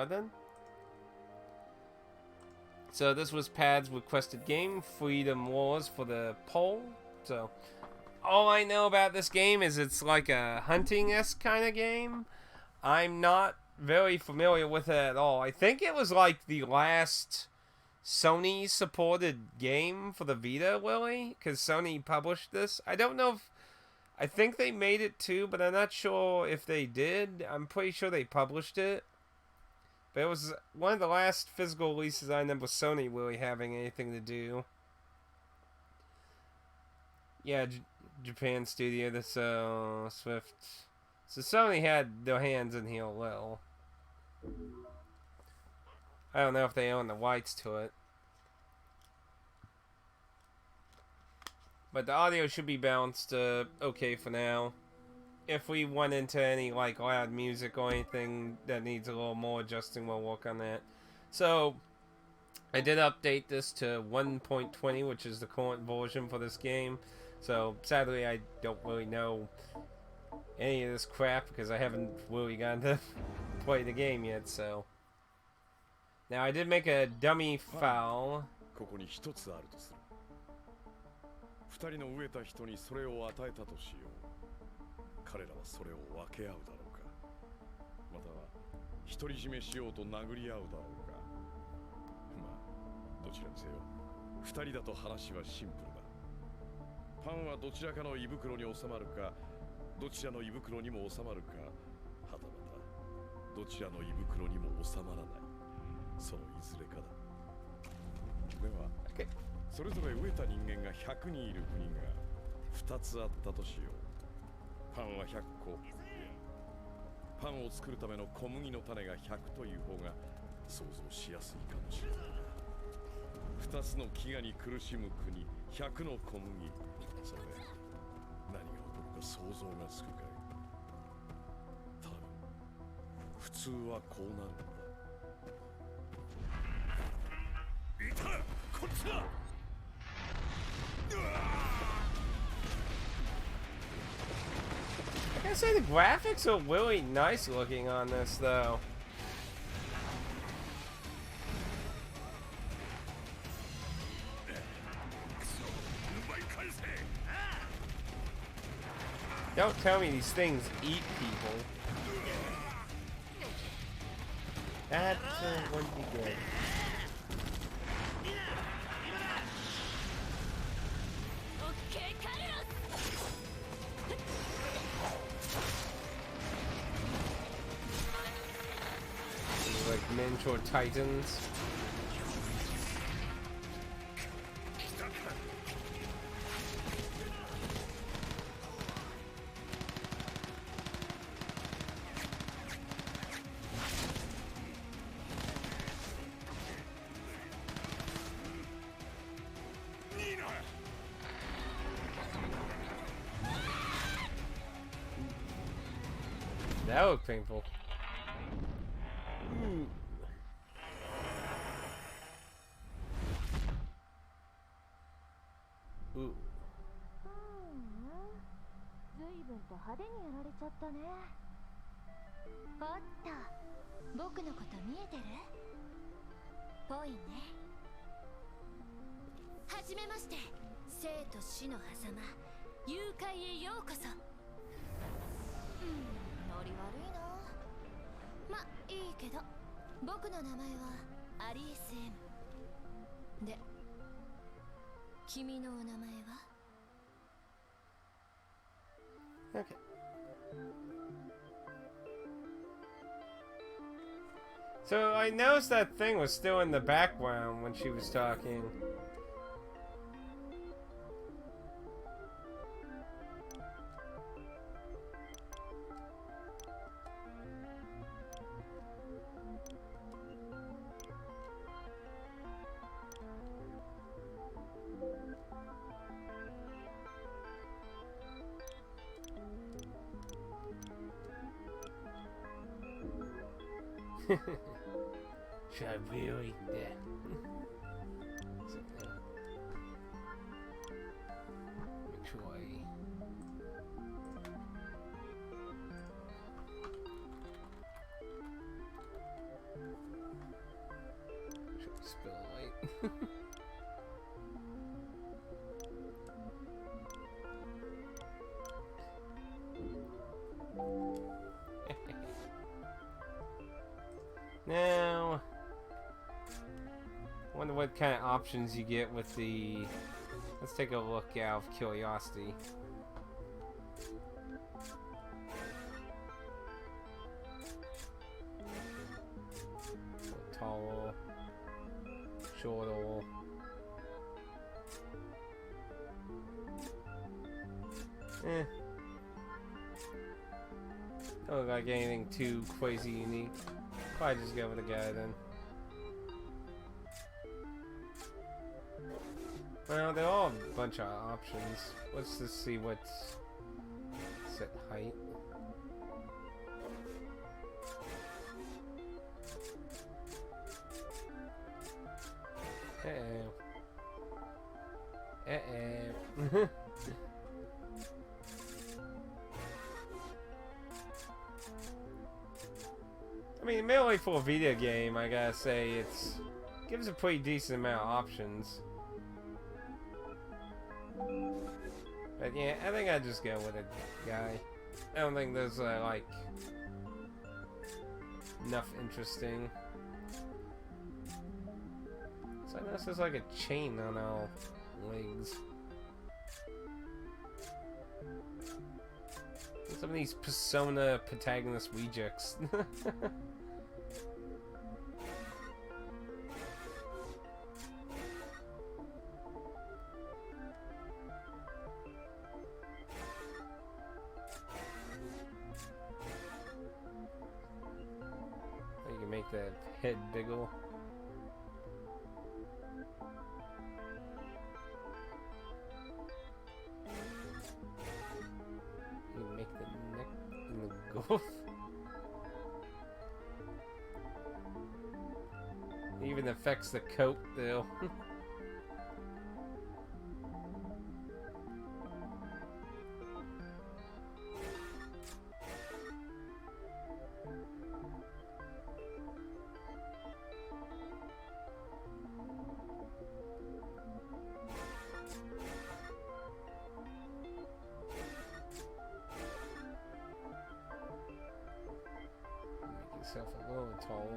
button. So this was Pad's requested game, Freedom Wars, for the poll. So all I know about this game is it's like a hunting-esque kind of game. I'm not very familiar with it at all. I think it was like the last Sony supported game for the Vita, Willie, because Sony published this. I don't know if, I think they made it too, but I'm not sure if they did. I'm pretty sure they published it. But it was one of the last physical releases I remember Sony really having anything to do. Yeah, Japan studio, this Swift. So Sony had their hands in here a little. I don't know if they own the rights to it. But the audio should be balanced okay for now. If we went into any like loud music or anything that needs a little more adjusting, we'll work on that. So I did update this to 1.20, which is the current version for this game. So sadly I don't really know any of this crap because I haven't really gotten to play the game yet. So now I did make a dummy file. ここに一つあるとする。二人の飢えた人にそれを与えたとしよう。彼らはそれを分け合うだろうか。または独り占めしようと殴り合うだろうか。まあどちらにせよ、二人だと話はシンプルだ。パンはどちらかの胃袋に収まるか、どちらの胃袋にも収まるか、はたまたどちらの胃袋にも収まらない。そのいずれかだ。では、それぞれ飢えた人間が100人いる国が2つあったとしよう。パンは100個。パンを作るための小麦の種が100という方が想像しやすいかもしれないな。2つの飢餓に苦しむ国、100の小麦。さて、何が起こるか想像がつくかい。多分、普通はこうなるんだ。いた！こっちだ！I gotta say the graphics are really nice looking on this though. Don't tell me these things eat people. That wouldn't be good. Like miniature titans. That looked painful. Ooh. Ooh. 随分と派手にやられちゃったね。おっと、僕のこと見えてる？ぽいね。はじめまして、生と死の狭間、誘拐へようこそ。ノリ悪いな。ま、いいけど、僕の名前はアリエス M で、君のお名前は？ Okay. So I noticed that thing was still in the background when she was talking. Should I really do that? Make sure Spill light. Now, wonder what kind of options you get with the. Let's take a look out of curiosity. Tall, short. Don't look like anything too crazy unique. Probably just go with the guy then. Well, they're all a bunch of options. Let's just see what's set height. Uh-oh. I mean, mainly for a video game, I gotta say, it's gives a pretty decent amount of options. But yeah, I think I'd just go with a guy. I don't think there's like enough interesting. So I noticed there's like a chain on our legs. Some of these Persona protagonist rejects. You can make that head bigger. You make the neck and the goof. It even affects the coat though. Yourself a little tall.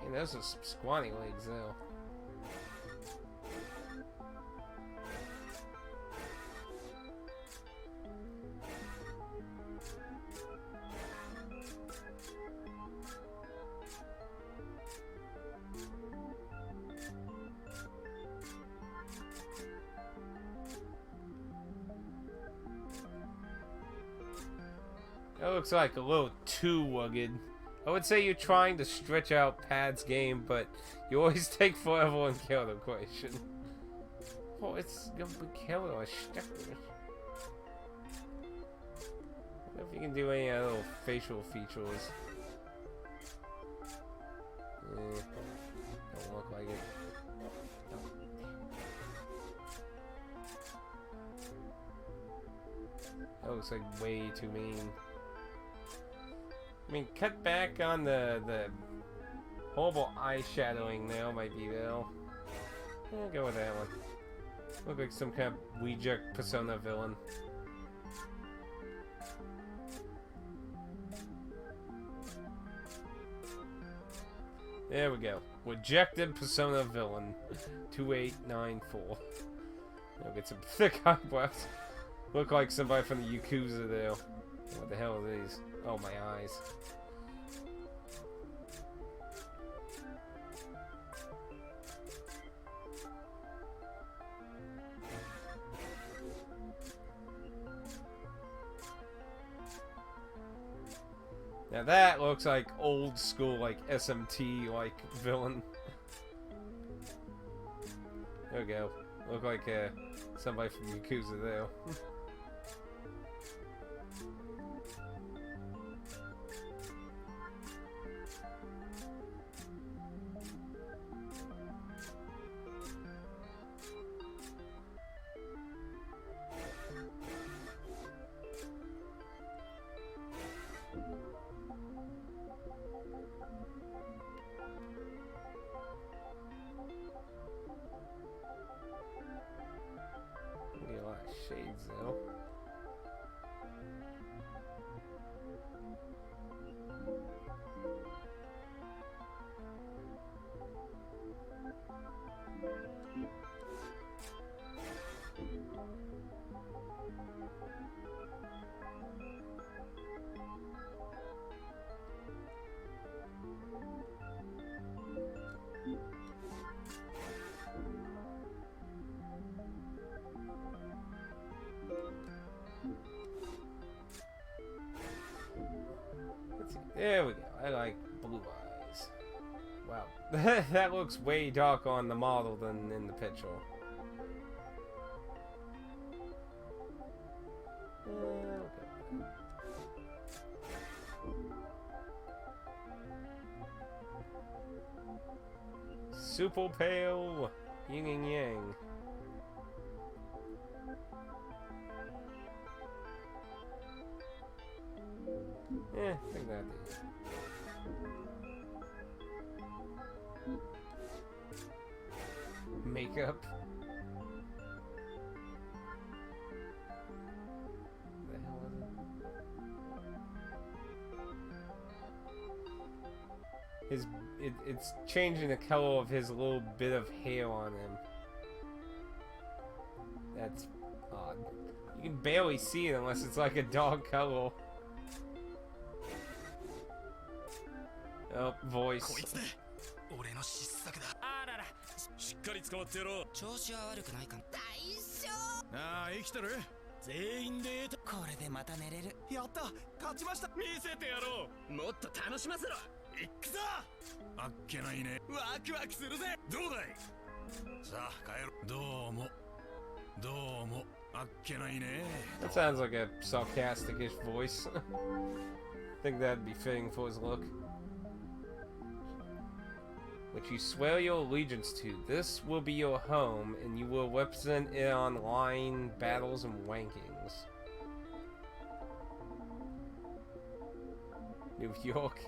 And those are some squatty legs though. That looks like a little too rugged. I would say you're trying to stretch out Pad's game, but you always take forever on kill the question. Oh, it's gonna be killed or stuck. I wonder if you can do any little facial features. Don't look like it. That looks like way too mean. I mean, cut back on the horrible eyeshadowing now might be though. Yeah, go with that one. Look like some kind of reject Persona villain. There we go. Rejected Persona villain. 2894. Look, get some thick eyebrows. Look like somebody from the Yakuza there. What the hell are these? Oh, my eyes. Now that looks like old school, like SMT, like villain. There we go. Look like somebody from Yakuza there. see. There we go. I like blue eyes. Wow. That looks way darker on the model than in the picture. Okay. Super pale. Yin and yang. I think that'd be it. Makeup. The hell is it? It's changing the color of his little bit of hair on him. That's odd. You can barely see it unless it's like a dog color. Oh, voice. 俺の失策だ。あらら、しっかり捕まってやろう。調子は悪くないか。大将。ああ、生きてる。全員でこれでまた寝れる。やった、勝ちました。見せてやろう。もっと楽しませろ。行くぞ。あっけないね。ワクワクするぜ。どうだい。さあ帰ろう。どうもどうも。あっけないね。 That sounds like a sarcastic-ish voice. I think that'd be fitting for his look. Which you swear your allegiance to. This will be your home, and you will represent it online battles and wankings. New York.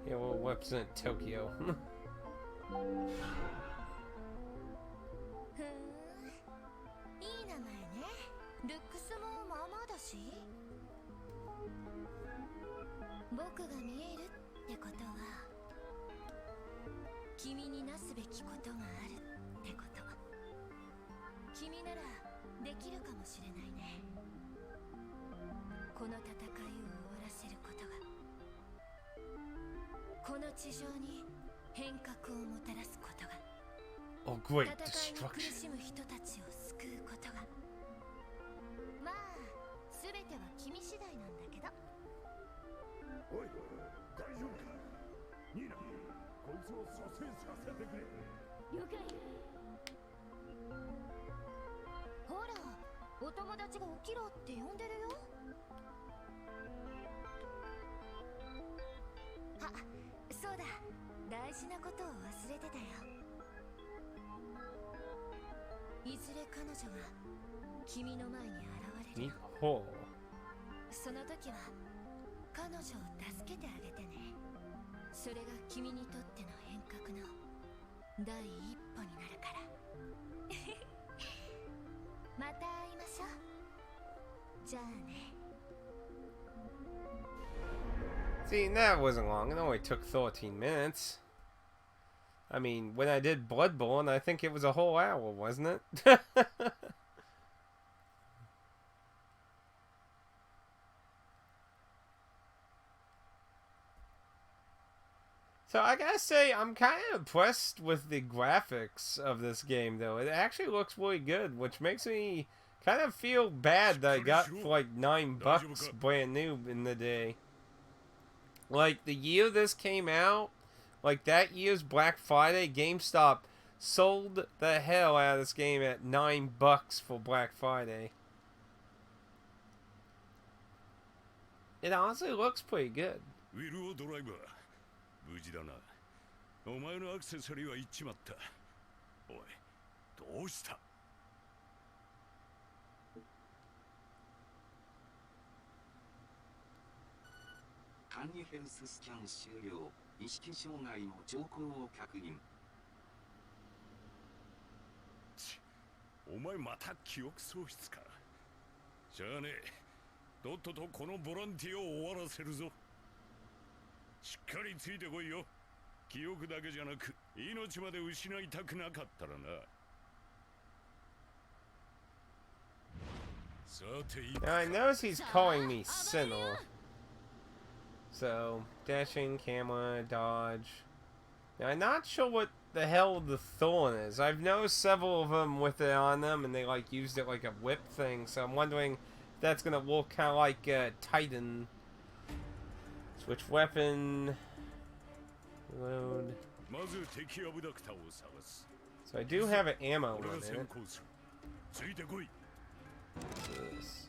Yeah, we'll represent Tokyo. いい名前ね。ルックスもまあまあだし。僕が見えるってことは、君になすべきことがあるってこと。君ならできるかもしれないね。この戦いを終わらせることが、この地上に変革をもたらすことが。 Oh, great 戦いに苦 destruction. しむ人たちを救うことが、まあ全ては君次第なんだけど。おい、大丈夫か。ニーナ、こいつを蘇生させてくれ。了解。ほら、お友達が起きろって呼んでるよ。あ、そうだ、大事なことを忘れてたよ。いずれ彼女が君の前に現れるよ。Oh. その時は彼女を助けてあげてね。それが君にとっての変革の第一歩になるから。また会いましょう。じゃあね。 See, that wasn't long. It only took 13 minutes. I mean, when I did Bloodborne, I think it was a whole hour, wasn't it? So I gotta say, I'm kind of impressed with the graphics of this game, though. It actually looks really good, which makes me kind of feel bad that I got for like $9 brand new in the day. Like, the year this came out, like that year's Black Friday, GameStop sold the hell out of this game at $9 for Black Friday. It honestly looks pretty good. ウィルオドライバー、無事だな。お前のアクセサリーは行っちまった。おい、どうした？簡易ヘルススキャン終了。意識障害の兆候を確認。お前また記憶喪失か。しゃあねえ。とっととこのボランティアを終わらせるぞ。しっかりついてこいよ。記憶だけじゃなく命まで失いたくなかったらな。さていいか。 Now I notice he's calling me Sinnoh. So, dashing, camera, dodge. Now I'm not sure what the hell the Thorn is. I've noticed several of them with it on them, and they like used it like a whip thing. So I'm wondering if that's gonna look kind of like Titan. Switch weapon. Reload. So I do have an ammo one in it. What's this?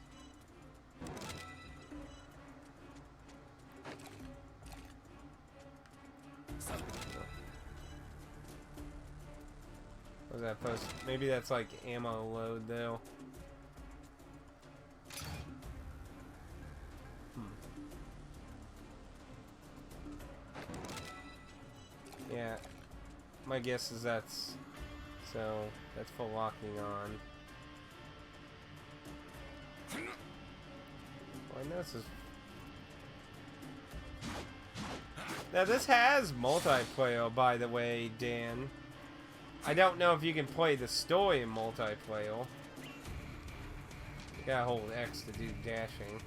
What's that post? Maybe that's like ammo load though. Yeah, my guess is that's for locking on. Well, I know this is. Now this has multiplayer, by the way, Dan. I don't know if you can play the story in multiplayer. You gotta hold X to do dashing.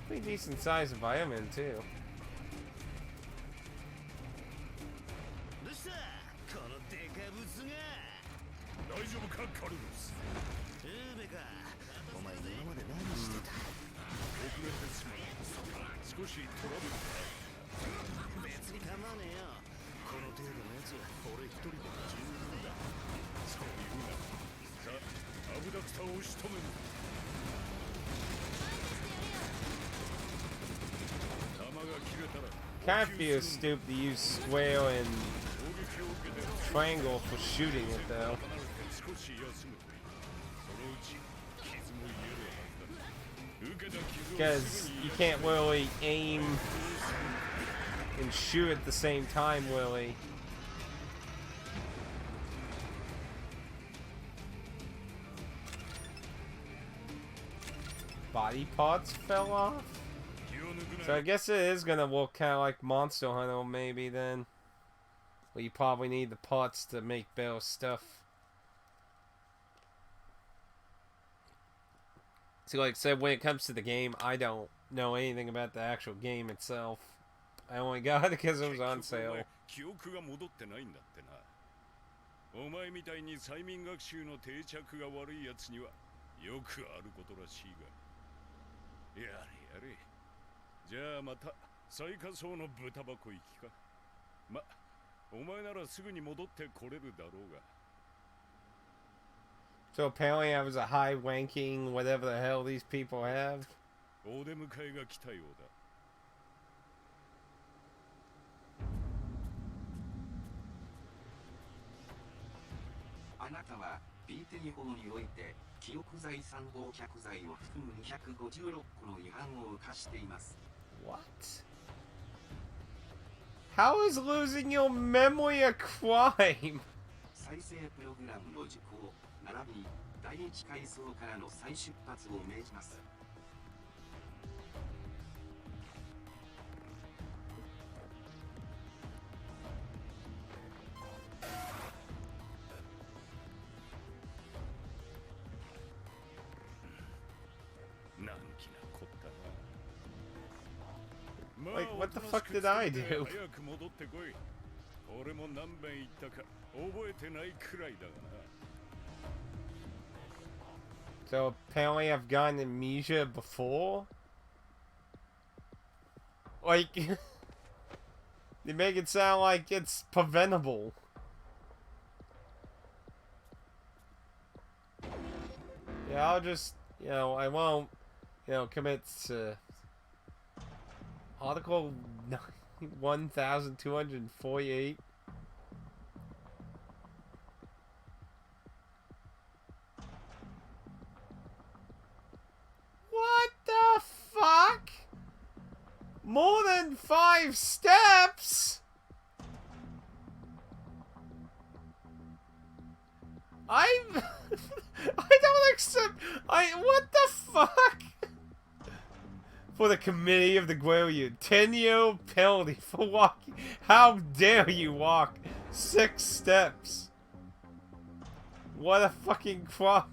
Pretty decent sized environment too. Kind of feels stupid to use square and triangle for shooting it though. Because you can't really aim and shoot at the same time, really. Body parts fell off? So I guess it is gonna look kind of like Monster Hunter, maybe then. Well, you probably need the parts to make better stuff. So, like I said, when it comes to the game, I don't know anything about the actual game itself. I only got it because it was on sale. お前みたいに催眠学習の定着が悪いやつにはよくあることらしいが。やれやれ。じゃあまた最下層の豚箱行きか。ま、お前ならすぐに戻ってこれるだろうが。So apparently I was a high-ranking whatever the hell these people have. お出迎えが来たようだ。あなたは BT 法において記憶罪3号脚罪を含む256個の違反を犯しています。What? How is losing your memory a crime? 再生プログラムの実行並びに第一階層からの再出発を命じます。Like, what the fuck did I do? So apparently I've gotten amnesia before? Like, they make it sound like it's preventable. Yeah, I'll just, I won't, commit to Article 1248. What the fuck? More than 5 steps? I don't accept. What the fuck? For the committee of the Gwillian, 10-year penalty for walking. How dare you walk 6 steps? What a fucking crime.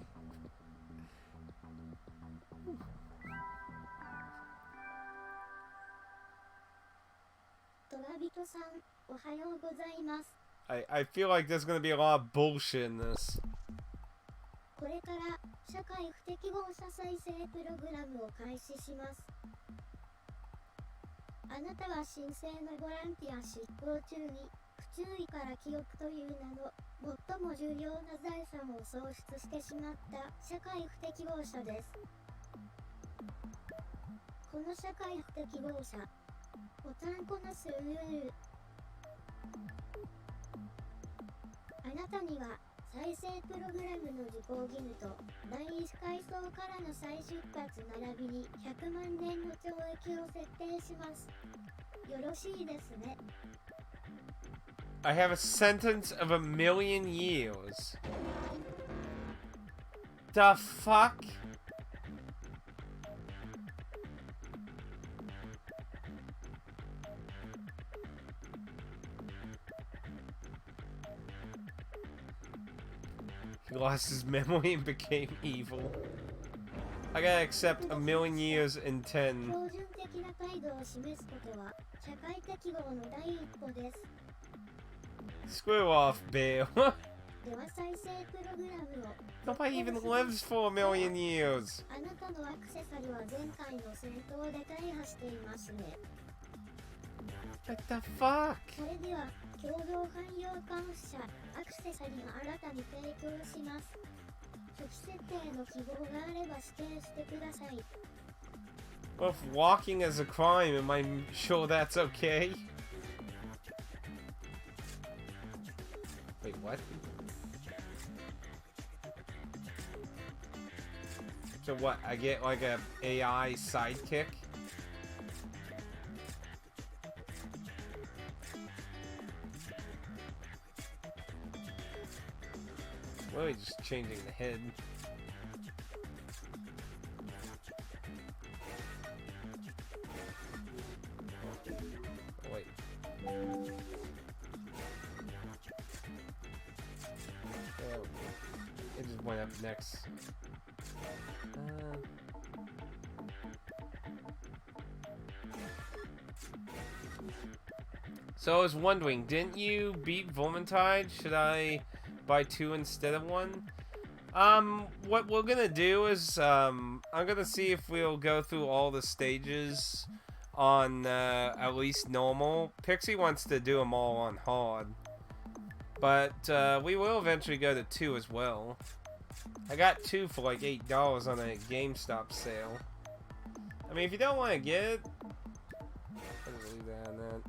トさん、おはようございます。I feel like there's gonna be a lot of bullshit in this. これから社会不適合者再生プログラムを開始します。あなたは神聖のボランティア執行中に不注意から記憶という名の最も重要な財産を喪失してしまった社会不適合者です。この社会不適合者、ボタンこなすルール。あなたには再生プログラムの受講義務と第一階層からの再出発並びに100万年の懲役を設定します。よろしいですね。I have a sentence of 1,000,000 years. The fuck? He lost his memory and became evil. I gotta accept 1,000,000 years in 10. 標準的な態度を示すことは社会適合の第一歩です。Screw off, Bale. では再生プログラムを Nobody even lives for 1,000,000 years. あなたのアクセサリーは前回の戦闘で大破していますね。What the fuck? それでは共同汎用監視者アクセサリーを新たに提供します。初期設定の希望があれば指定してください。Well, if walking is a crime, am I sure that's okay? Wait, what? So what, I get like a AI sidekick? Really just changing the head. Oh, wait. Oh, it just went up next. So I was wondering, didn't you beat Vermintide? Should I buy 2 instead of 1? What we're gonna do is, I'm gonna see if we'll go through all the stages on, at least normal. Pixie wants to do them all on hard. But, we will eventually go to 2 as well. I got 2 for like $8 on a GameStop sale. I mean, if you don't want to get it, I'll just leave that on that.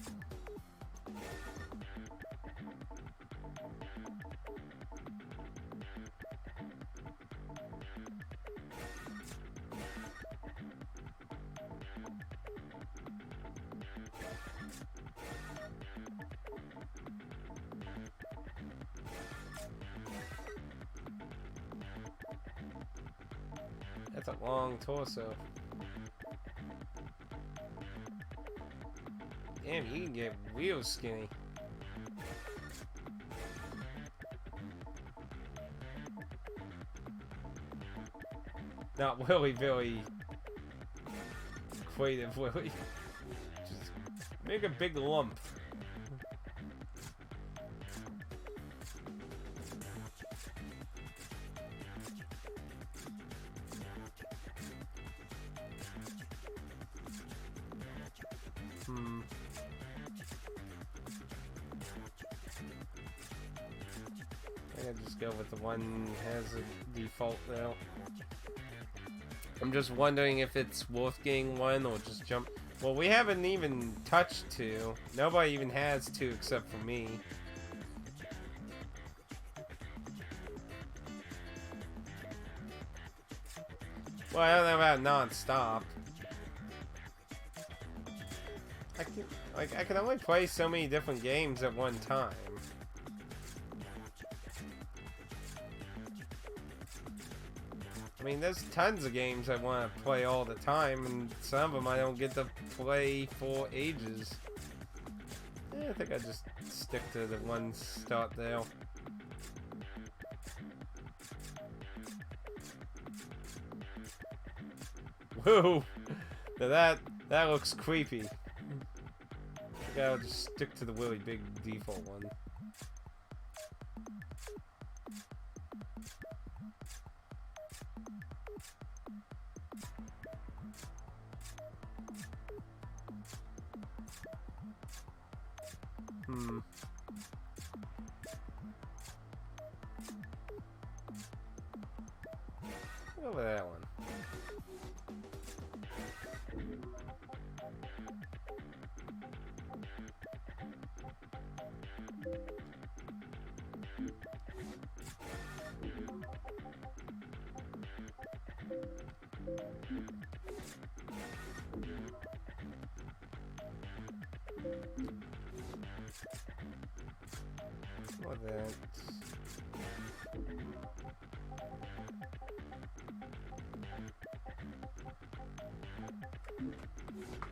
That's a long torso. Damn, you can get real skinny. Not Willy Billy. Creative Willy. Just make a big lump. I just go with the one that has a default though. I'm just wondering if it's worth getting 1 or just jump. Well, we haven't even touched 2. Nobody even has 2 except for me. Well, I don't know about non-stop. I can only play so many different games at one time. I mean, there's tons of games I want to play all the time, and some of them I don't get to play for ages. Yeah, I think I just stick to the one start there. Whoa! Now that looks creepy. Yeah, I'll just stick to the really big default one. Go with that one. Or that.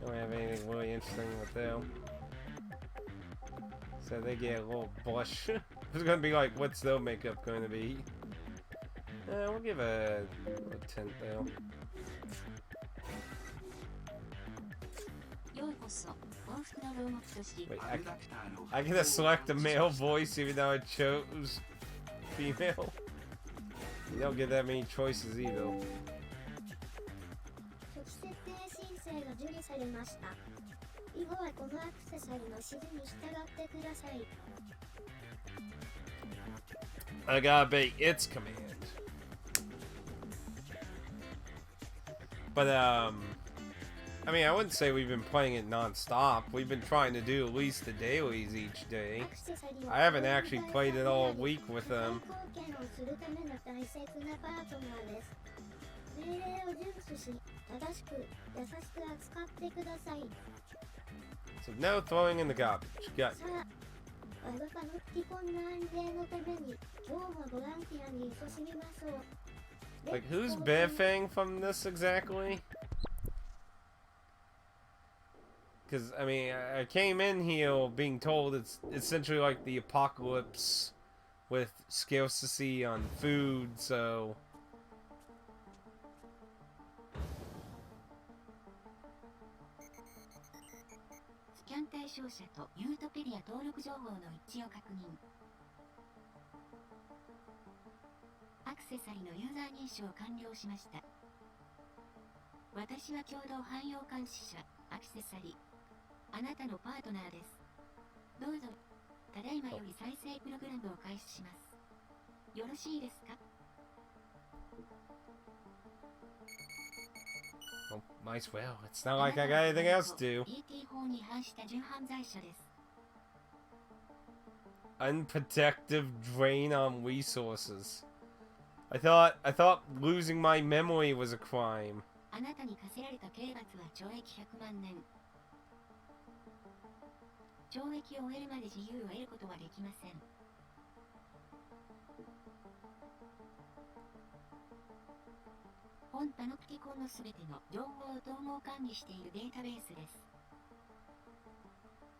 Don't have anything really interesting with them. So they get a little blush. It's gonna be like, what's their makeup going to be? We'll give a tint though. Wait, I can select a male voice even though I chose female. You don't get that many choices either. 初期設定申請が受理されました。以後はこのアクセサリーの指示に従ってください。I gotta obey its command. But I mean, I wouldn't say we've been playing it non-stop. We've been trying to do at least the dailies each day. I haven't actually played it all week with them. So no throwing in the garbage. Got it. Like, who's biffing from this exactly? Because, I mean, I came in here being told it's essentially like the apocalypse with scarcity on food, so... Scan 対象者とユートペリア登録情報の一致を確認。アクセサリーのユーザー認証完了しました。私は共同汎用監視者、アクセサリー。あなたのパートナーです。どうぞ、ただいまより再生プログラムを開始します。よろしいですか? Oh, might as well. It's not like I got anything else to do. PT 法に反した重犯罪者です。Unprotective drain on resources. I thought losing my memory was a crime. あなたに課せられた刑罰は懲役100万年。懲役を終えるまで自由を得ることはできません。本パノプティコンのすべての情報を統合管理しているデータベースです。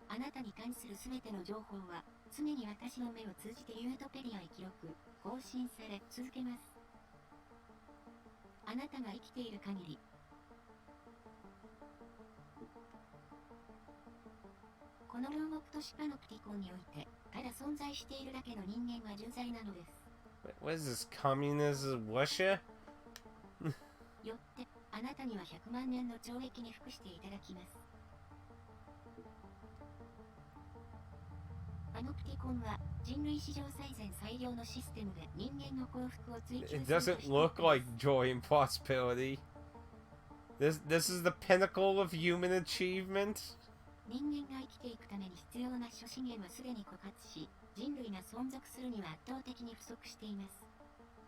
あなたに関するすべての情報は常に私の目を通じてユートペリアへ記録、更新され続けます。あなたが生きている限り。この両国都市パノプティコンにおいて、ただ存在しているだけの人間は重罪なのです。What is this, communism Russia? よって、あなたには100万年の懲役に服していただきます。パノプティコンは人類史上最善最良のシステムで人間の幸福を追求する It doesn't look like joy and prosperity. This is the pinnacle of human achievement. 人間が生きていくために必要な諸資源はすでに枯渇し、人類が存続するには圧倒的に不足しています。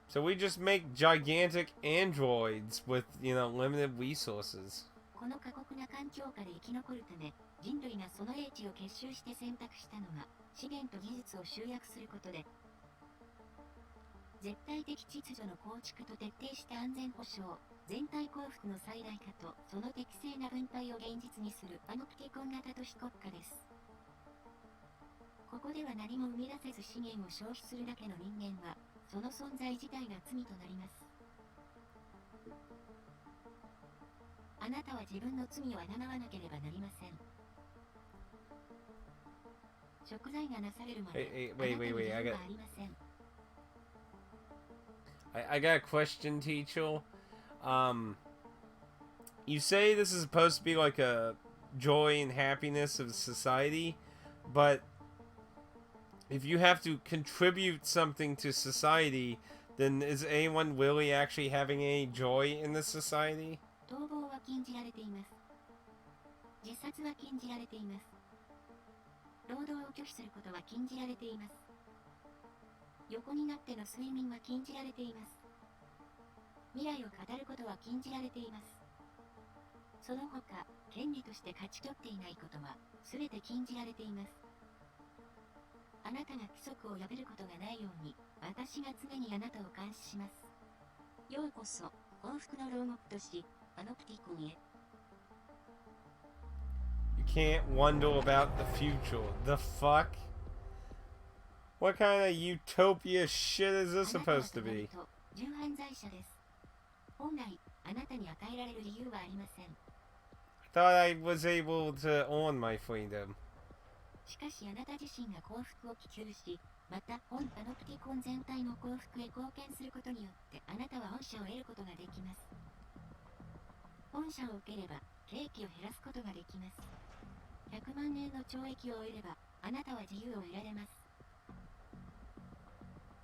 So we just make gigantic androids with, limited resources. この過酷な環境下で生き残るため、人類がその英知を結集して選択したのは、資源と技術を集約することで、絶対的秩序の構築と徹底した安全保障、全体幸福の最大化とその適正な分配を現実にするパノプティコン型都市国家です。ここでは何も生み出せず資源を消費するだけの人間は、その存在自体が罪となります。あなたは自分の罪をあがなわなければなりません。食材がなされるまで Wait, あなたに wait, 自由 I は got ありません。 I got a question, Teacher. You say this is supposed to be like a joy and happiness of society, but if you have to contribute something to society, then is anyone really actually having any joy in this society? 逃亡は禁じられています。自殺は禁じられています。労働を拒否することは禁じられています。横になっての睡眠は禁じられています。未来を語ることは禁じられています。その他、権利として勝ち取っていないことは全て禁じられています。あなたが規則を破ることがないように、私が常にあなたを監視します。ようこそ、幸福の牢獄都市、パノプティコンへ。You can't wonder about the future. The fuck? What kind of utopia shit is this supposed to be? 重犯罪者です。本来、あなたに与えられる理由はありません。I thought I was able to own my freedom. しかしあなた自身が幸福を希求し、また本パノプティコン全体の幸福へ貢献することによってあなたは恩赦を得ることができます。恩赦を受ければ、刑期を減らすことができます。100万年の懲役を終えれば、あなたは自由を得られます。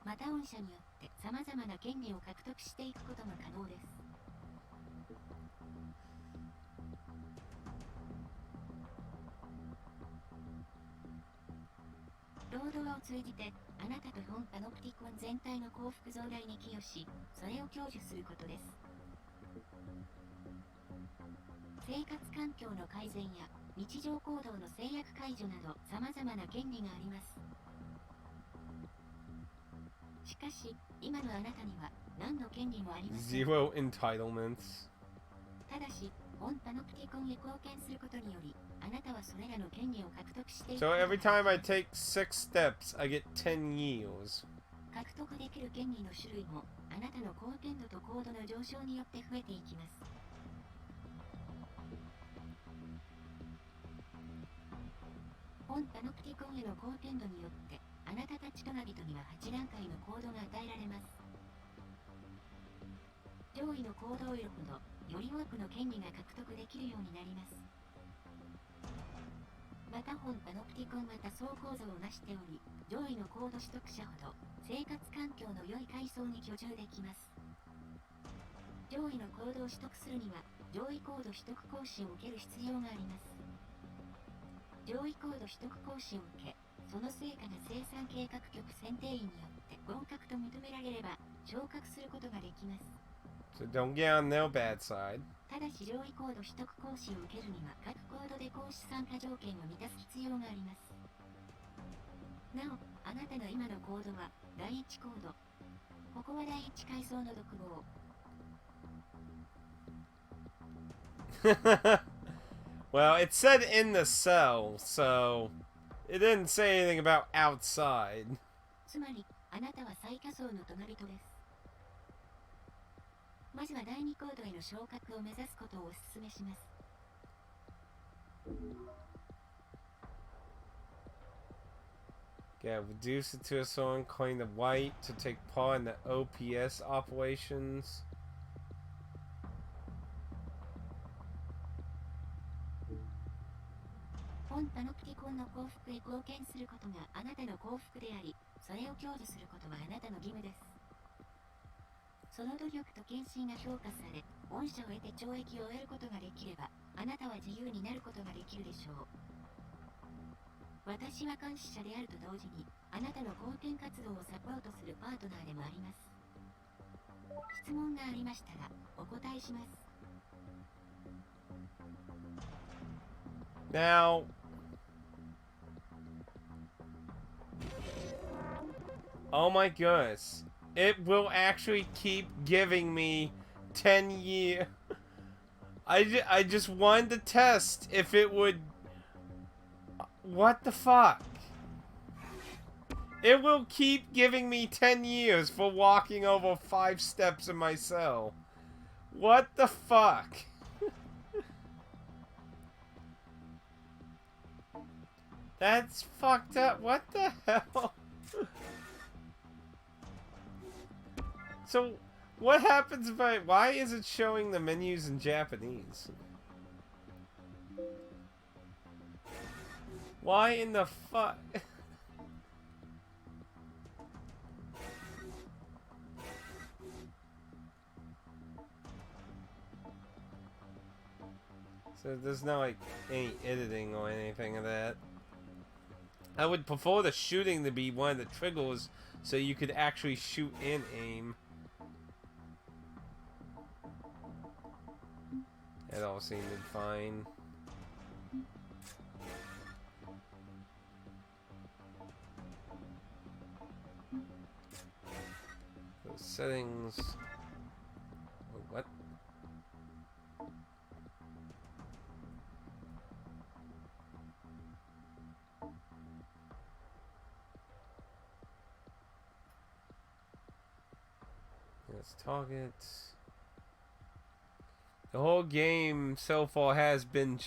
また恩赦によって様々な権利を獲得していくことも可能です。労働を通じて、あなたと本パノプティコン全体の幸福増大に寄与し、それを享受することです。生活環境の改善や日常行動の制約解除など様々な権利があります。しかし、今のあなたには何の権利もありません。 Zero entitlements. ただし、本パノプティコンへ貢献することにより、あなたはそれらの権利を獲得していく。 So every time I take 6 steps, I get 10 years. 獲得できる権利の種類も、あなたの貢献度と高度の上昇によって増えていきます。本パノプティコンへの貢献度によって、あなたたちとな人には8段階のコードが与えられます。上位のコードを得るほど、より多くの権利が獲得できるようになります。また本パノプティコンまた総構造を成しており、上位のコード取得者ほど生活環境の良い階層に居住できます。上位のコードを取得するには、上位コード取得講師を受ける必要があります。上位コード取得講師を受け、その成果が生産計画局選定員によって合格と認められれば、昇格することができます。So don't get on their bad side. ただし上位コード取得講師を受けるには各コードで講師参加条件を満たす必要があります。なお、あなたの今のコードは第1コード。ここは第1階層の独房。Well, it said in the cell, so it didn't say anything about outside. つまり、あなたは最下層の隣人です。まずは第2コードへの昇格を目指すことをお勧めします。Yeah, reduce it to a song, claim the white to take part in the OPS operations. 本パノプティコンの幸福へ貢献することがあなたの幸福であり、それを享受することはあなたの義務です。その努力と献身が評価され、恩赦を得て懲役を終えることができれば、あなたは自由になることができるでしょう。私は監視者であると同時に、あなたの貢献活動をサポートするパートナーでもあります。質問がありましたら、お答えします。Now, oh my goodness. It will actually keep giving me 10 years. I just wanted to test if it would... What the fuck? It will keep giving me 10 years for walking over 5 steps in my cell. What the fuck? That's fucked up. What the hell? So, what happens if I... Why is it showing the menus in Japanese? Why in the fuck? So there's no, like, any editing or anything of that. I would prefer the shooting to be one of the triggers so you could actually shoot and aim. It all seemed fine. Those settings... Oh, what? Yes, targets. The whole game so far has been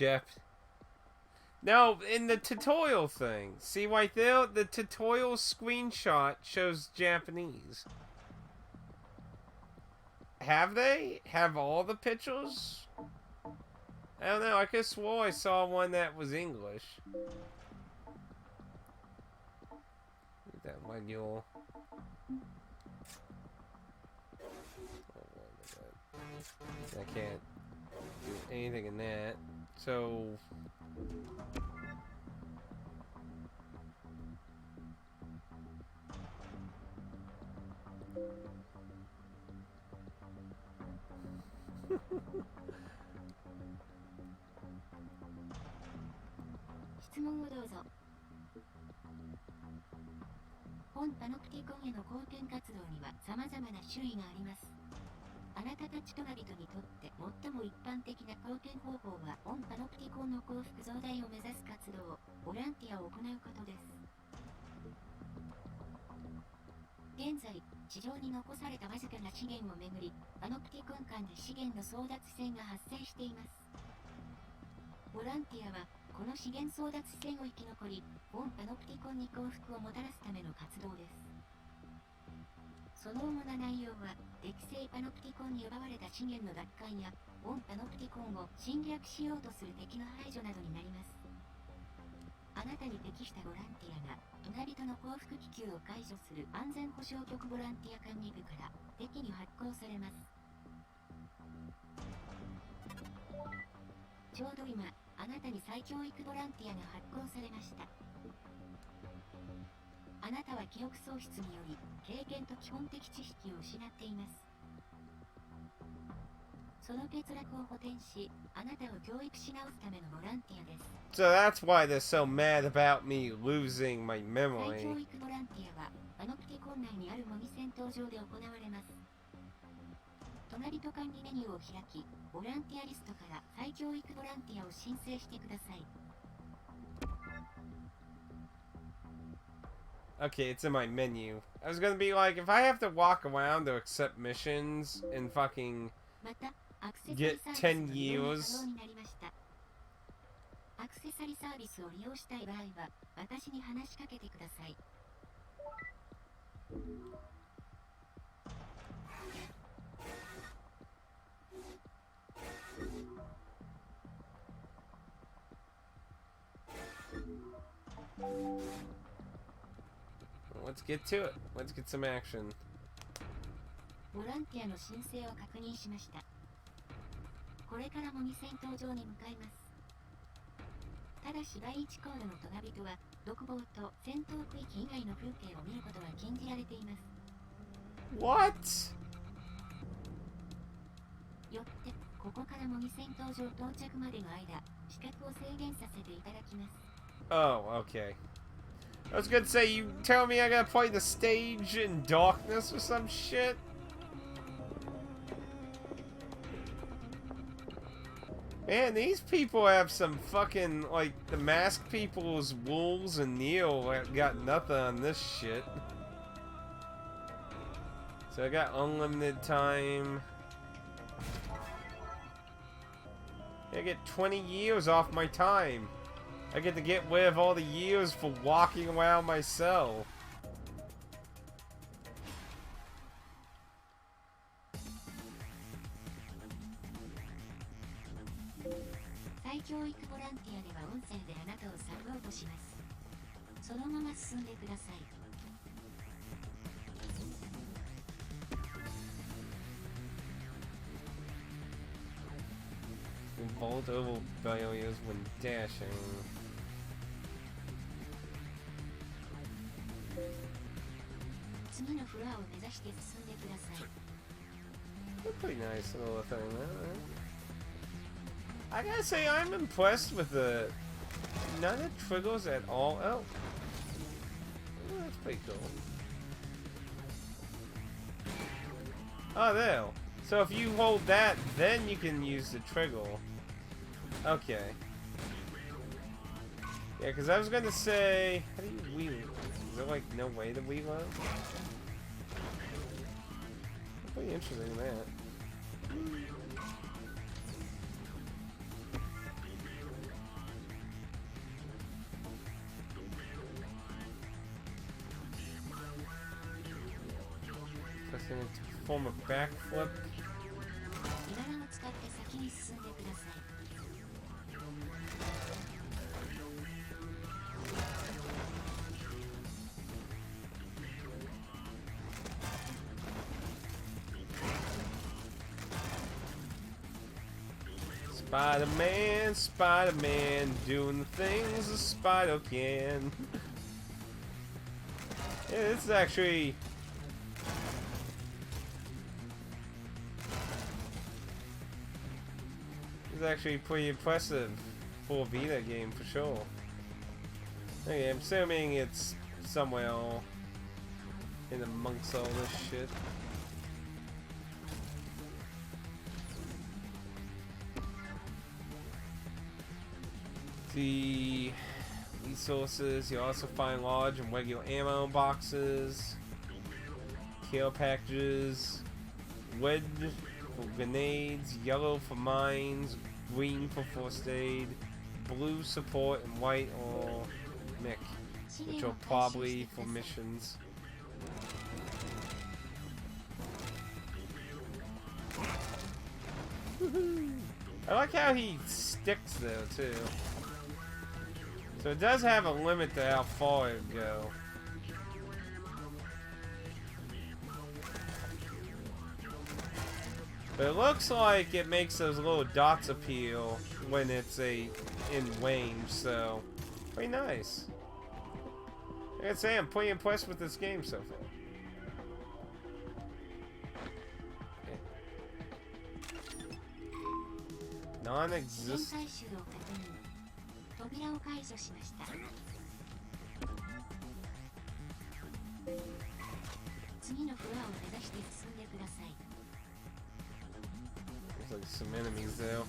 No, in the tutorial thing. See right there? The tutorial screenshot shows Japanese. Have they? Have all the pictures? I don't know. I could have swore I saw one that was English. That manual. I can't do anything in that. So...質問をどうぞ。本パノプティコンへの貢献活動には様々な種類があります。あなたたちトナ人にとって最も一般的な貢献方法は本パノプティコンの幸福増大を目指す活動、ボランティアを行うことです。現在、地上に残されたわずかな資源をめぐり、パノプティコン間で資源の争奪戦が発生しています。ボランティアはこの資源争奪戦を生き残り、本パノプティコンに幸福をもたらすための活動です。その主な内容は、敵性パノプティコンに奪われた資源の奪還や、本パノプティコンを侵略しようとする敵の排除などになります。あなたに適したボランティアが、トナ人の幸福気球を解除する安全保障局ボランティア管理部から敵に発行されます。ちょうど今、あなたに再教育ボランティアが発行されました。あなたは記憶喪失により経験と基本的知識を失っています。その欠落を補填し、あなたを教育し直すためのボランティアです。So that's why they're so mad about me losing my 再 memory. 教育ボランティアはパノプティコン内にある模擬戦闘場で行われます。隣と管理メニューを開き、ボランティアリストから再教育ボランティアを申請してください。Okay, it's in my menu. I was gonna be like, if I have to walk around to accept missions and fucking また、アクセサリ get ーサービス 10 の利用が可 years. 能になりました。アクセサリーサービスを利用したい場合は、私に話しかけてください。Let's get to it. Let's get some action. ボランティアの申請を確認しました。これから模擬戦闘場に向かいます。ただし第1コードのトナ人は独房と戦闘区域以外の風景を見ることは禁じられています。 What? よってここから模擬戦闘場到着までの間、視覚を制限させていただきます。 Oh, okay. I was gonna say, you tell me I gotta play the stage in darkness or some shit? Man, these people have some fucking, like, the masked people's wolves and Neil got nothing on this shit. So I got unlimited time. I get 20 years off my time. I get to get rid of all the years for walking around my cell. Vault over barriers when dashing. Pretty nice little thing, huh? I gotta say, I'm impressed with the none of the triggers at all. Oh, that's pretty cool. Oh, there. So if you hold that, then you can use the trigger. Okay. Yeah, because I was gonna say, how do you wheel? Is there like no way to wheel out? Pretty interesting, that. Pressing it to perform a backflip. Spider-Man, Spider-Man, doing the things a spider can. Yeah, this is actually... This is actually pretty impressive for a Vita game, for sure. Okay, I'm assuming it's somewhere in amongst all this shit. The resources, you also find large and regular ammo boxes, care packages, red for grenades, yellow for mines, green for first aid, blue support, and white or mech, which are probably for missions. I like how he sticks though too. So it does have a limit to how far it can go. But it looks like it makes those little dots appear when it's in range, so pretty nice. I gotta say, I'm pretty impressed with this game so far. Okay. Non-existent. 扉を解除しました。次のフロアを目指して進んでください。There's like some enemies there.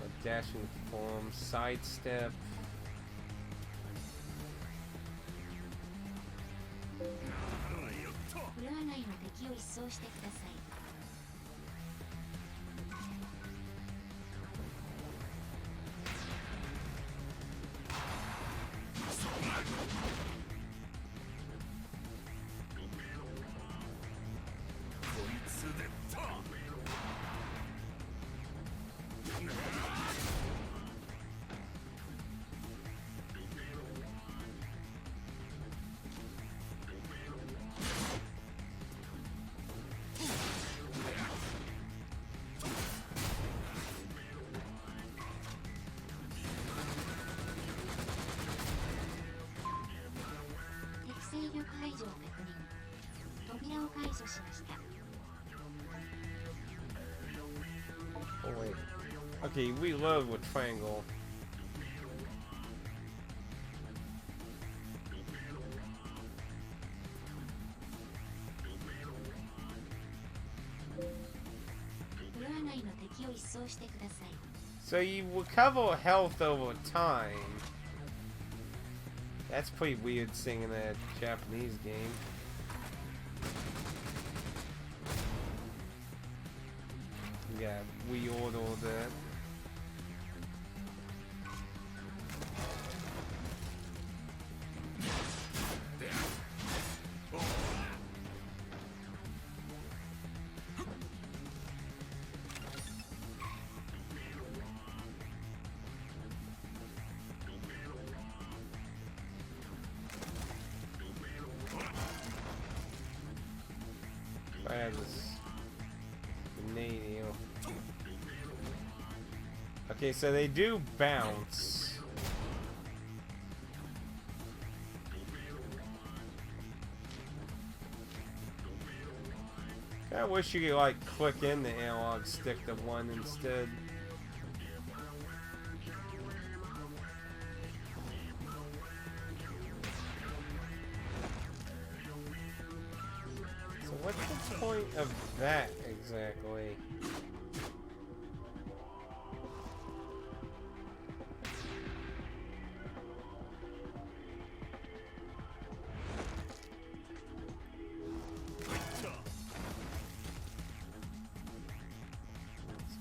A dashing form, sidestep. フロア内の敵を一掃してください。勢力排除を確認。扉を解除しました。Oh wait. Okay, reload with triangle. So you recover health over time. That's pretty weird seeing in a Japanese game. Yeah, reordered it. I have this grenade here. Okay, so they do bounce. I wish you could like click in the analog stick to one instead. So what's the point of that exactly?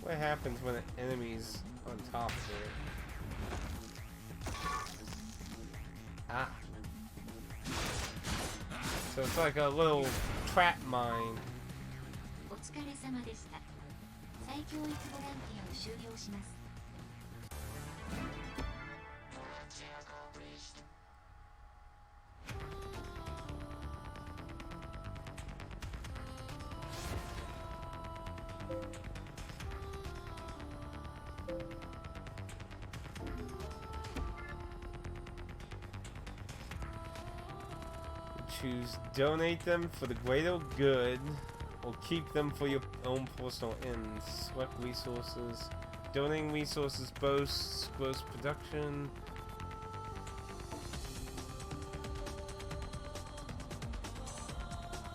What happens when an enemy's on top of it? Ah. So it's like a little trap mine. お疲れ様でした。再教育ボランティアを終了します。Choose donate them for the greater good or keep them for your own personal ends. Select resources. Donating resources boasts gross production.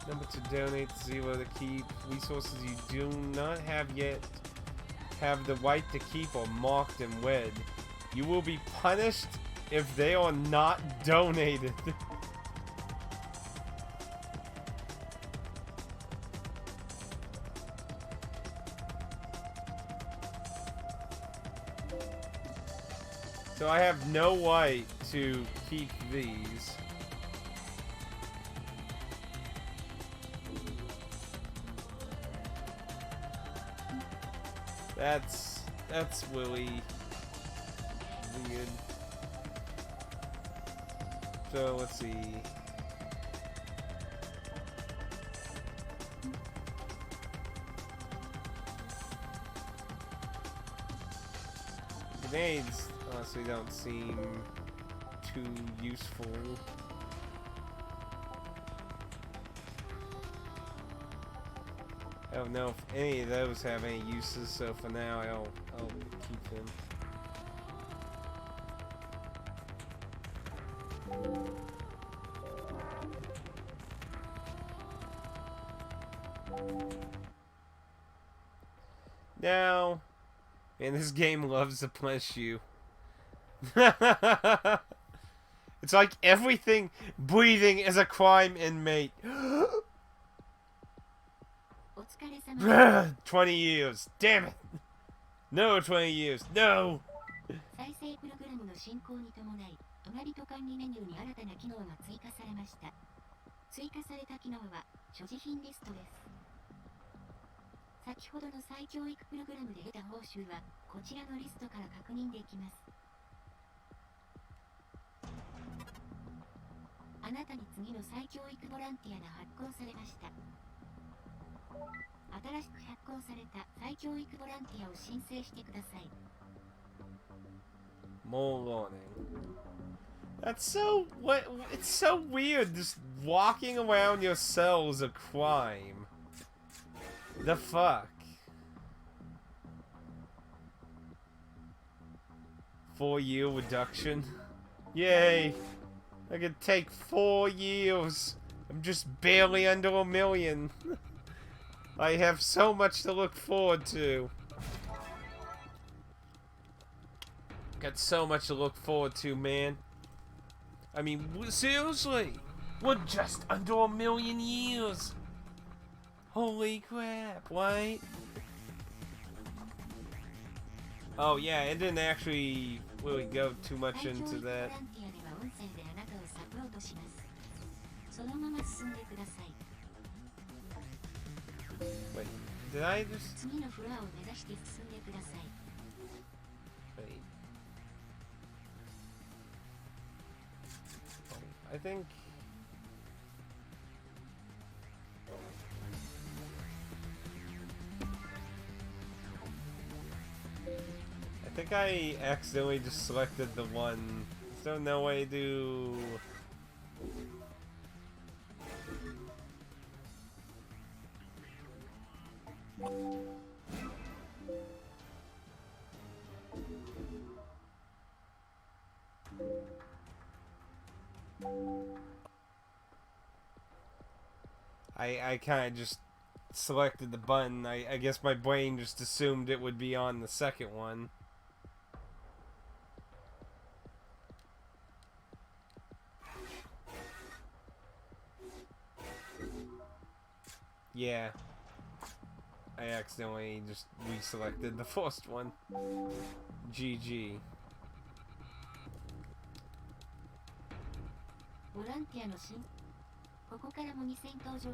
Number to donate, 0 to keep. Resources you do not have yet have the right to keep are marked in red. You will be punished if they are not donated. So I have no right to keep these. That's really weird. So let's see. Grenades honestly don't seem too useful. I don't know if any of those have any uses, so for now I'll keep them. Now, man, this game loves to punish you. It's like everything breathing is a crime, inmate. 20 years. Damn it. No 20 years. No. 再生プログラムの進行に伴い、隣人管理メニューに新たな機能が追加されました。追加された機能は所持品リストです。先ほどの再教育プログラムで得た報酬はこちらのリストから確認できます。あなたに次の再教育ボランティアが発行されました。新しく発行された再教育ボランティアを申請してください。More warning. That's so what? It's so weird. Just walking around your cell is a crime. The fuck? 4-year reduction. Yay! I could take 4 years. I'm just barely under $1 million. I have so much to look forward to. Got so much to look forward to, man. I mean, seriously, we're just under $1 million years. Holy crap, right? Oh yeah, it didn't actually really go too much into that. ボランティアでは音声であなたをサポートします。そのまま進んでください。 Wait, did I just... 次のフロアを目指して進んでください。 Wait. I think... I think I accidentally just selected the one. So no way to... I kind of just selected the button. I guess my brain just assumed it would be on the second one. Yeah. I accidentally just reselected the first one. GG. ボランティアのここから模擬戦闘場。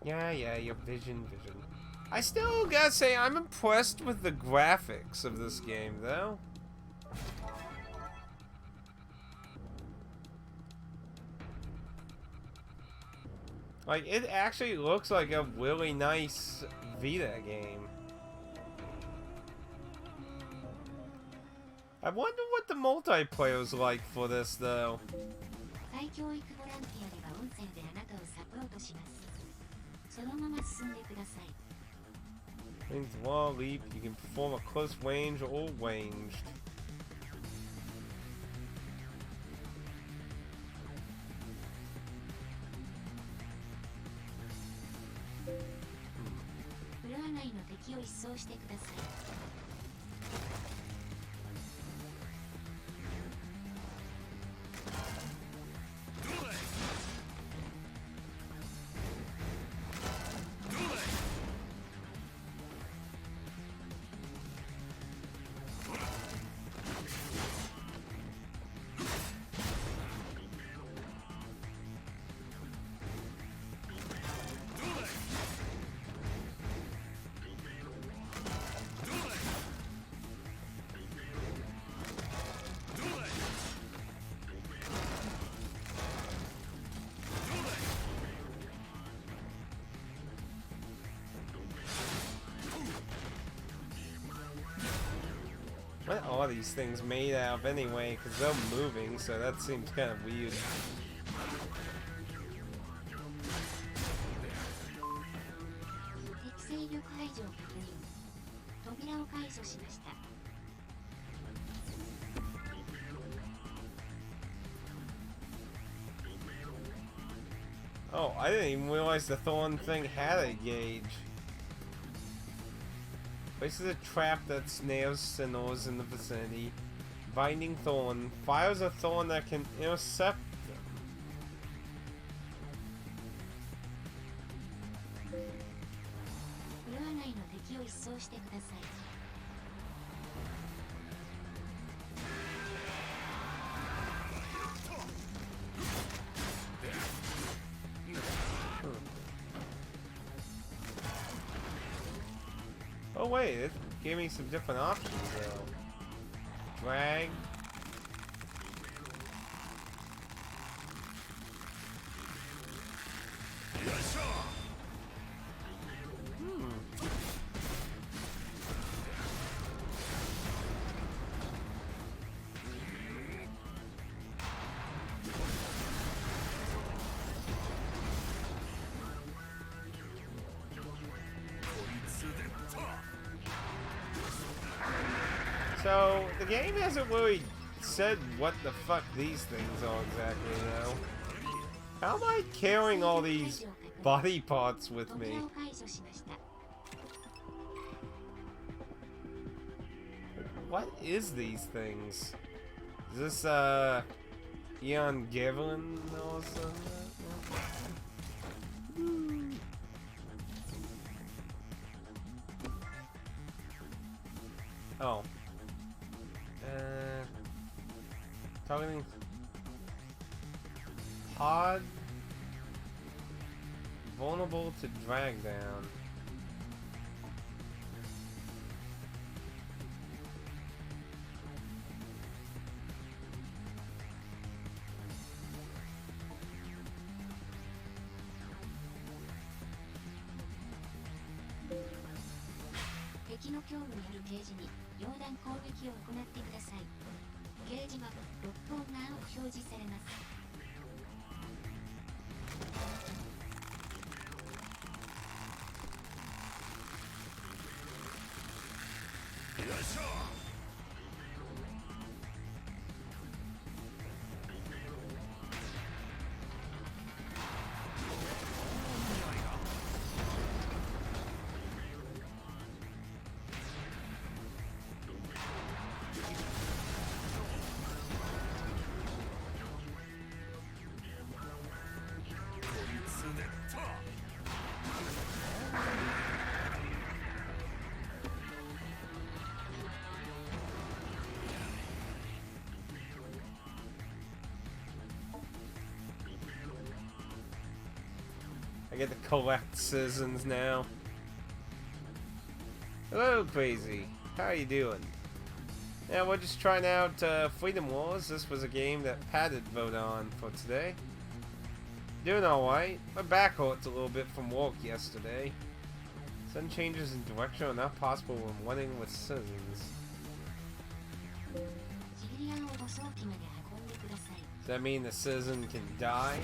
Yeah, your vision. I still gotta say, I'm impressed with the graphics of this game, though. Like, it actually looks like a really nice Vita game. I wonder what the multiplayer's like for this, though. 再教育ボランティアでは音声であなたをサポートします。そのまま進んでください。 Means wall leap, you can perform a close range or ranged. Hmm. フロア内の敵を一掃してください。 What are these things made out of anyway? Because they're moving, so that seems kind of weird. 敵勢力排除を確認。扉を解除しました。 Oh, I didn't even realize the Thorn thing had a gauge. Places a trap that snares sinners in the vicinity. Binding Thorn. Fires a Thorn that can intercept them. フロア内の敵を一掃してください。 Oh wait, it gave me some different options though. Drag. So, the game hasn't really said what the fuck these things are exactly, though. How am I carrying all these body parts with me? What is these things? Is this, Eon Gavin or something? Oh. Targeting pod. Vulnerable to drag down.敵の胸部にあるゲージに溶弾攻撃を行ってください。ゲージはロックオンが青く表示されます。I get to collect citizens now. Hello, Crazy. How are you doing? Yeah, we're just trying out Freedom Wars. This was a game that Pat had voted on for today. Doing alright. My back hurts a little bit from work yesterday. Sudden changes in direction are not possible when running with citizens. Does that mean the citizen can die?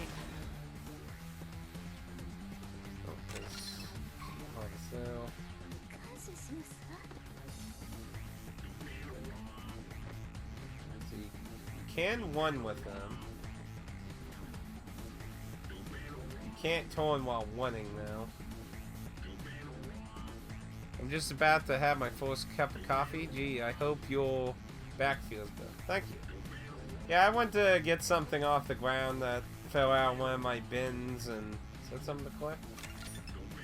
You can run with them. You can't turn while running though. I'm just about to have my first cup of coffee. Gee, I hope your back feels good. Thank you. Yeah, I went to get something off the ground that fell out in one of my bins, and is that something to collect?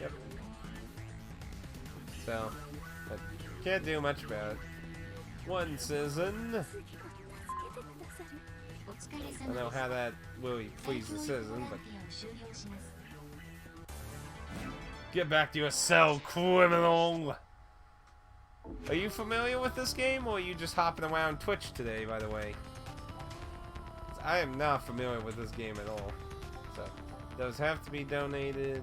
Yep. So, but can't do much about it. One citizen. I don't know how that really pleased the citizen, but get back to your cell, criminal! Are you familiar with this game, or are you just hopping around Twitch today, by the way? I am not familiar with this game at all. So, those have to be donated.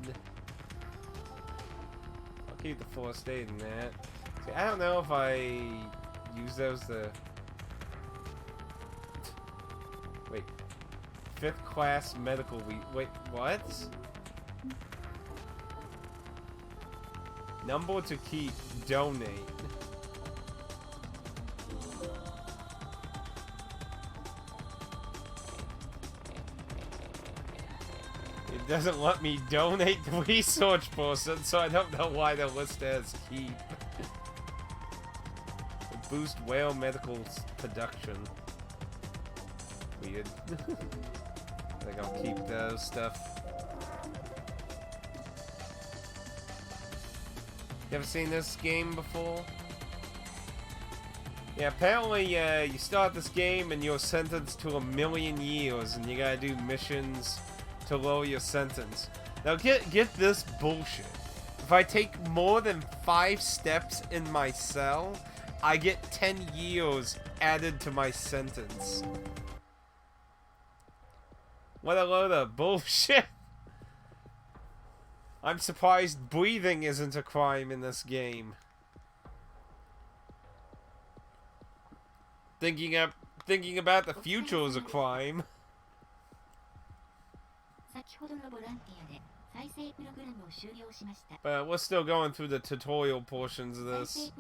I'll keep the first aid in that. See, I don't know if I use those to... Wait. 5th class medical wait, what? Number to keep, donate. It doesn't let me donate the research person, so I don't know why the list has keep. Boost whale medical production. Weird. I think I'll keep those stuff. You ever seen this game before? Yeah, apparently you start this game and you're sentenced to 1,000,000 years, and you gotta do missions to lower your sentence. Now get this bullshit. If I take more than 5 steps in my cell, I get 10 years added to my sentence. What a load of bullshit. I'm surprised breathing isn't a crime in this game. Thinking about the future is a crime. But we're still going through the tutorial portions of this.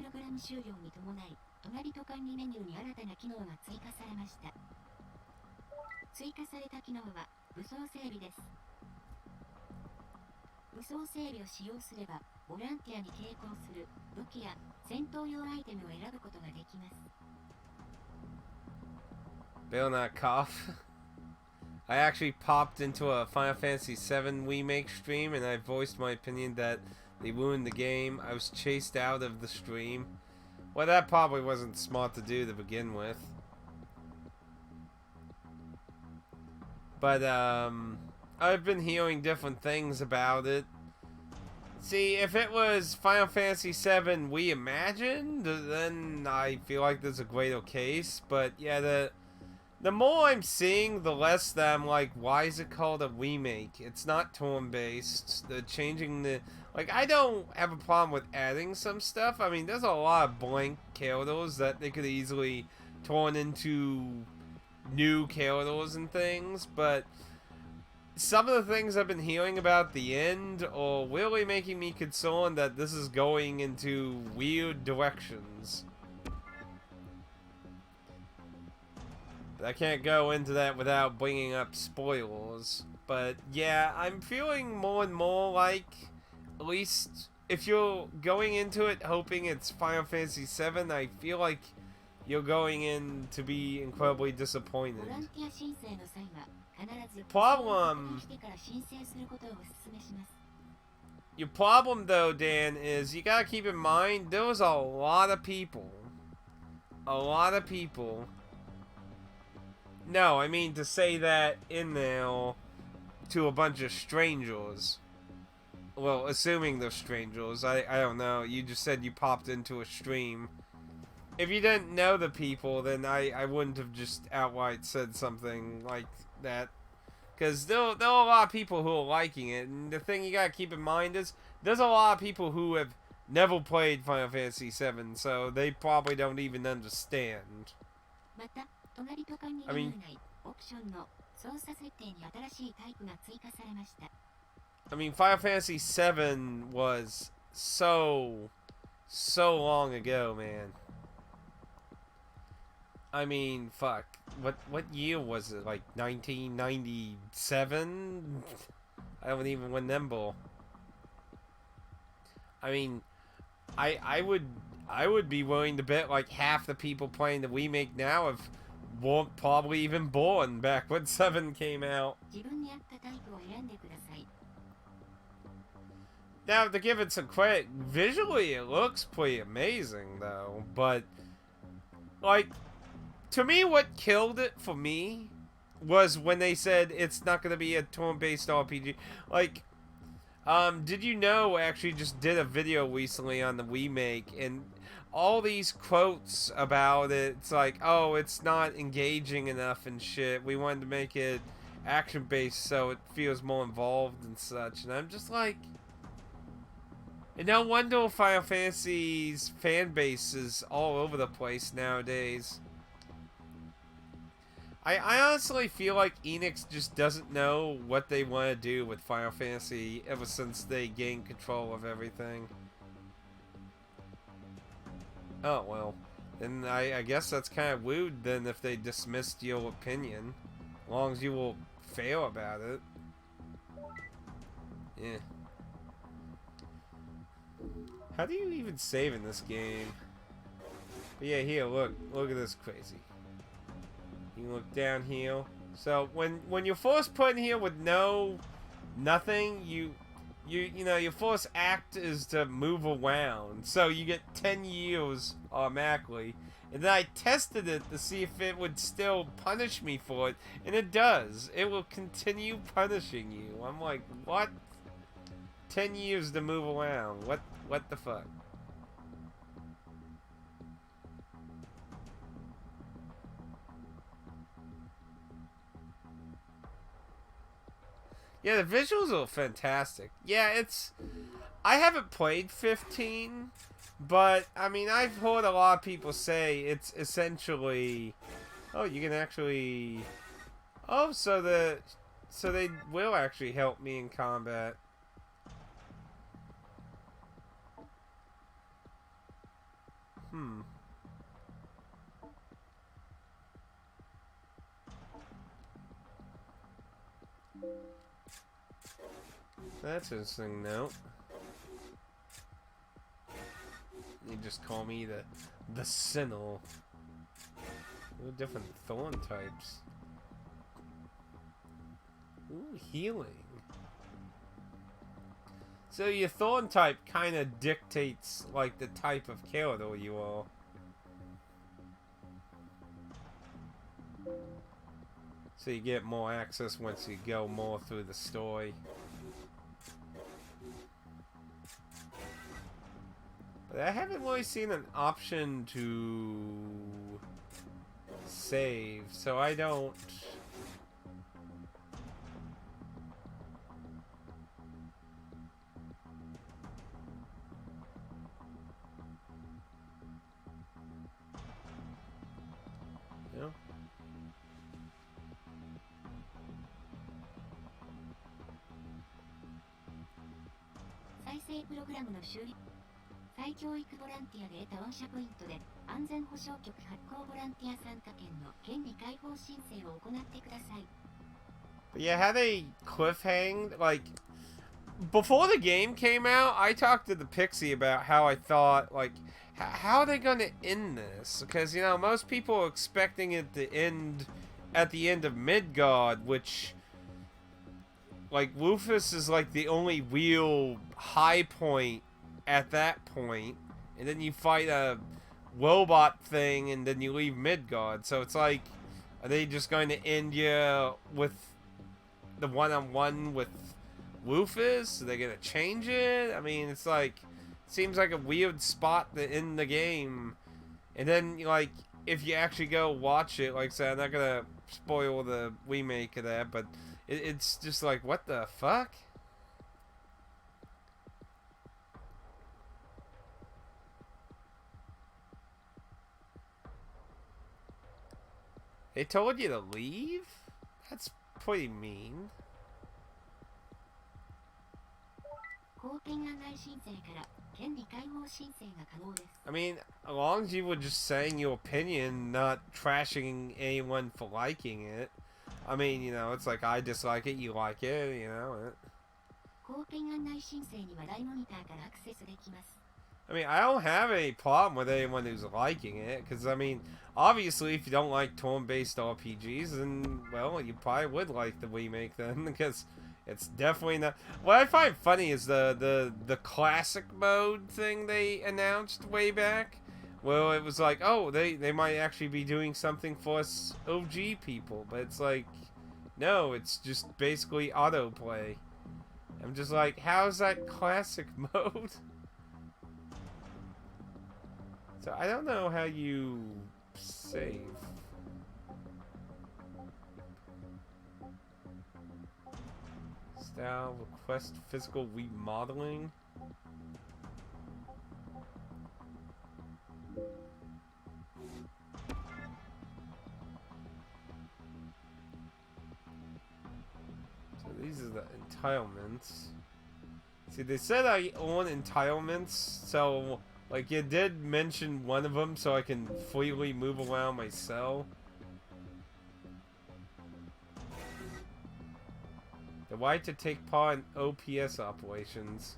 Better not cough. I actually popped into a Final Fantasy VII Remake stream and I voiced my opinion that they ruined the game. I was chased out of the stream Well, that probably wasn't smart to do to begin with. But, I've been hearing different things about it. See, if it was Final Fantasy VII Reimagined, then I feel like there's a greater case. But, yeah, the more I'm seeing, the less that I'm like, why is it called a remake? It's not turn-based. They're changing the... Like, I don't have a problem with adding some stuff. I mean, there's a lot of blank characters that they could easily turn into new characters and things, but some of the things I've been hearing about the end are really making me concerned that this is going into weird directions. But I can't go into that without bringing up spoilers. But yeah, I'm feeling more and more like, at least if you're going into it hoping it's Final Fantasy VII, I feel like you're going in to be incredibly disappointed. Your problem though, Dan, is you gotta keep in mind there was a lot of people. No, I mean to say that in there to a bunch of strangers. Well, assuming they're strangers. I don't know. You just said you popped into a stream. If you didn't know the people, then I wouldn't have just outright said something like that. Because there are a lot of people who are liking it. And the thing you gotta keep in mind is, there's a lot of people who have never played Final Fantasy VII, so they probably don't even understand. I mean, Final Fantasy VII was so long ago, man. I mean, fuck. What year was it? Like 1997? I don't even remember. I mean, I would be willing to bet like half the people playing the remake now weren't probably even born back when 7 came out. Now, to give it some credit, visually it looks pretty amazing though, but like, to me, what killed it for me was when they said it's not going to be a turn-based RPG. Like, did you know, I actually just did a video recently on the remake, and all these quotes about it, it's like, oh, it's not engaging enough and shit. We wanted to make it action-based so it feels more involved and such. And I'm just like... And no wonder Final Fantasy's fan base is all over the place nowadays. I honestly feel like Enix just doesn't know what they want to do with Final Fantasy ever since they gained control of everything. Oh, well. Then I guess that's kind of rude then if they dismissed your opinion. As long as you will fail about it. Yeah. How do you even save in this game? But yeah, here, look at this crazy. You can look down here. So when you're first put in here with nothing, you know, your first act is to move around. So you get 10 years automatically. And then I tested it to see if it would still punish me for it, and it does. It will continue punishing you. I'm like, what? 10 years to move around. What the fuck? Yeah, the visuals are fantastic. Yeah, I haven't played 15, but, I mean, I've heard a lot of people say it's essentially... Oh, you can actually... Oh, so they will actually help me in combat. That's an interesting note. You just call me the Sinner. Ooh, different thorn types. Ooh, healing. So your thorn type kind of dictates like the type of character you are. So you get more access once you go more through the story. But I haven't really seen an option to save, so I don't... Yeah. 再生プログラムの修理再教育ボランティアで得た恩赦ポイントで安全保障局発行ボランティア参加権の権利解放申請を行ってください。 But yeah, how they cliffhanged, like, before the game came out, I talked to the Pixie about how I thought, like, how are they going to end this? Because, you know, most people are expecting it to end at the end of Midgard, which, like, Rufus is, like, the only real high point at that point. And then you fight a robot thing, and then you leave Midgard. So it's like, are they just going to end you with the one-on-one with Rufus? Are they gonna change it? I mean, it's like, seems like a weird spot to end the game. And then, like, if you actually go watch it, like I said, I'm not gonna spoil the remake of that, but it's just like, what the fuck? They told you to leave? That's pretty mean. 公権案内申請から権利解放申請が可能です。 I mean, as long as you were just saying your opinion, not trashing anyone for liking it. I mean, you know, it's like I dislike it, you like it, you know. 公権案内申請には大モニターからアクセスできます。 I mean, I don't have any problem with anyone who's liking it, because, I mean, obviously, if you don't like turn-based RPGs, then, well, you probably would like the remake then, because it's definitely not... What I find funny is the classic mode thing they announced way back. Well, it was like, oh, they might actually be doing something for us OG people, but it's like, no, it's just basically autoplay. I'm just like, how's that classic mode? So I don't know how you save. Style, request physical remodeling. So these are the entitlements. See, they said I own entitlements, so... Like, you did mention one of them, so I can freely move around my cell. The right to take part in OPS operations.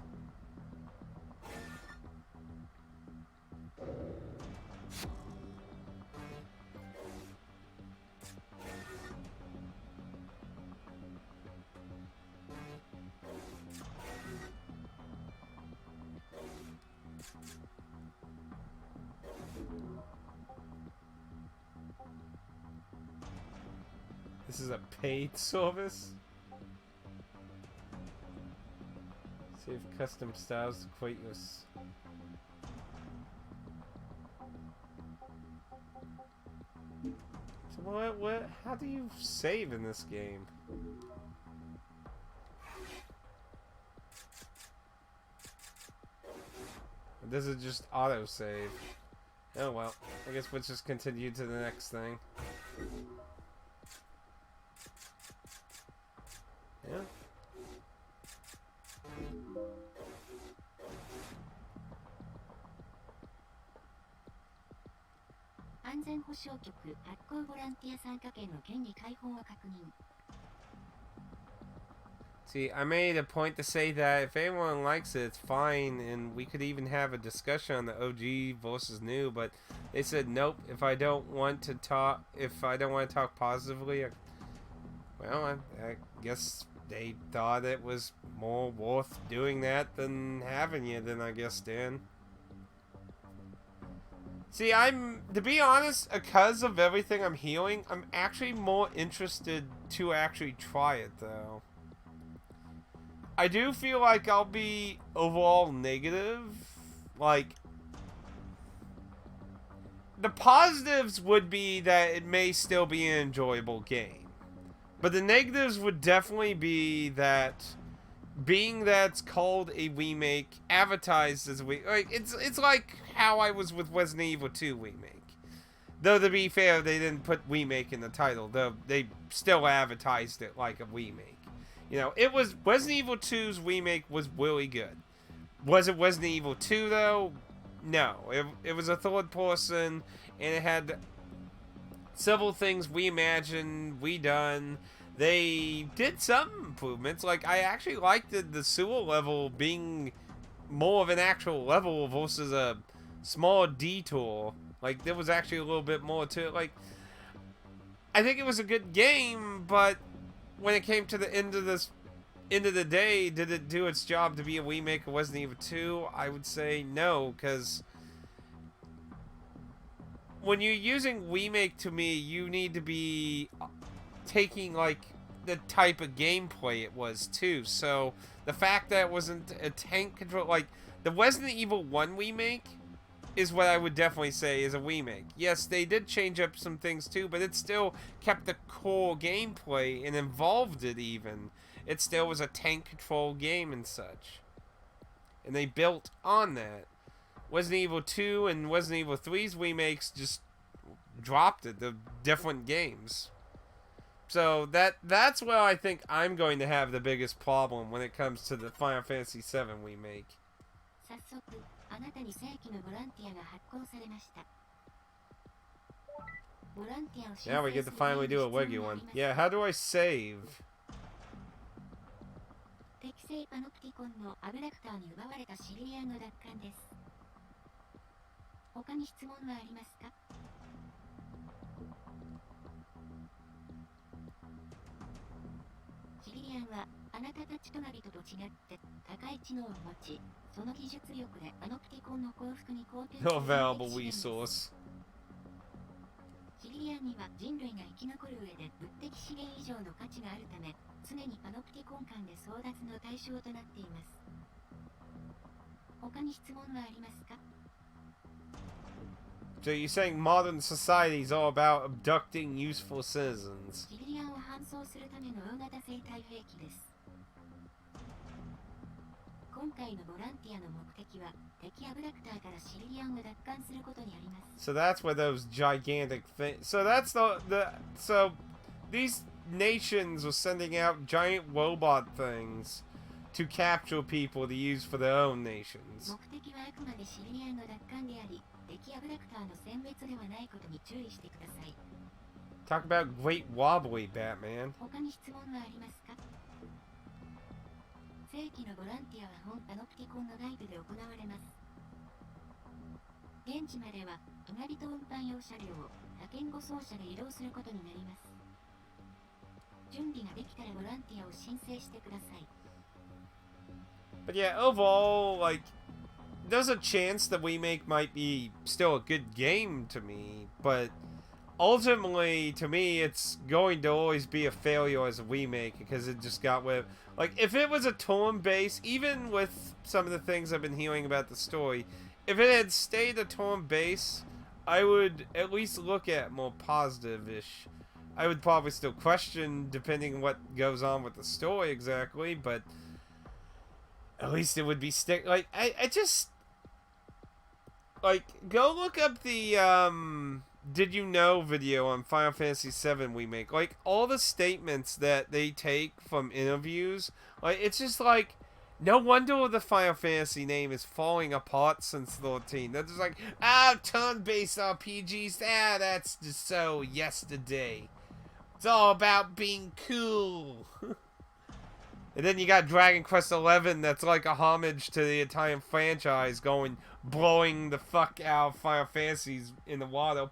This is a paid service. Save custom styles to create your... So what? How do you save in this game? Or does it just auto-save? Oh well, I guess we'll just continue to the next thing. Yeah. 安全保障局発行ボランティア参加権の権利解放を確認。 See, I made a point to say that if anyone likes it, it's fine, and we could even have a discussion on the OG versus new. But they said nope. If I don't want to talk positively, well, I guess they thought it was more worth doing that than having you. Then I guess, Dan. See, to be honest, because of everything I'm hearing, I'm actually more interested to actually try it, though. I do feel like I'll be overall negative. Like, the positives would be that it may still be an enjoyable game. But the negatives would definitely be that, being that it's called a remake, advertised as a remake, like, it's like how I was with Resident Evil 2 remake. Though, to be fair, they didn't put remake in the title, though they still advertised it like a remake. You know, it was, Resident Evil 2's remake was really good. Was it Resident Evil 2, though? No. It was a third person, and it had several things reimagined, redone. They did some improvements. Like, I actually liked the sewer level being more of an actual level versus a small detour. Like, there was actually a little bit more to it. Like, I think it was a good game, but when it came to the end of the day, did it do its job to be a remake of Resident Evil 2? I would say no, because when you're using remake, to me, you need to be taking, like, the type of gameplay it was, too. So, the fact that it wasn't a tank control, like, the Resident Evil 1 remake is what I would definitely say is a remake. Yes, they did change up some things, too, but it still kept the core gameplay and involved it, even. It still was a tank control game and such. And they built on that. Resident Evil 2 and Resident Evil 3's remakes just dropped it. They're different games. So that's where I think I'm going to have the biggest problem when it comes to the Final Fantasy VII remake. Now we get to finally do a regular one. Yeah, how do I save? 適正パノプティコンのアブラクターに奪われたシリリアンの奪還です。他に質問はありますか？シリリアンはあなたたちとな人と違って高い知能を持ち、その技術力でパノプティコンの幸福に貢献する No available resource. シリリアンには人類が生き残る上で物的資源以上の価値があるため、常にパノプティコン間で争奪の対象となっています。他に質問はありますか？ So you're saying modern society is all about abducting useful citizens? シリリアンを搬送するための大型生体兵器です。今回のボランティアの目的は敵アブラクターからシリリアンを奪還することにあります。 So that's where those gigantic things. So that's so these nations were sending out giant robot things to capture people to use for their own nations. 目的はあくまでシリリアンの奪還であり、敵アブラクターの殲滅ではないことに注意してください。 Talk about great wobbly, Batman. 他に質問はありますか？正規のボランティアは本パノプティコンの外部で行われます。現地までは隣人運搬用車両を派遣護送車で移動することになります。準備ができたらボランティアを申請してください。 But yeah, overall, like, there's a chance the remake might be still a good game to me, but ultimately, to me, it's going to always be a failure as a remake because it just got with, like, if it was a turn-based, even with some of the things I've been hearing about the story, if it had stayed a turn-based, I would at least look at more positive-ish. I would probably still question depending on what goes on with the story exactly, but at least it would be like, I just, like, go look up the, Did You Know video on Final Fantasy VII Remake. Like, all the statements that they take from interviews, like, it's just like, no wonder the Final Fantasy name is falling apart since 13. They're just like, turn-based RPGs, that's just so yesterday. It's all about being cool. And then you got Dragon Quest XI that's like a homage to the Italian franchise blowing the fuck out of Final Fantasies in the water.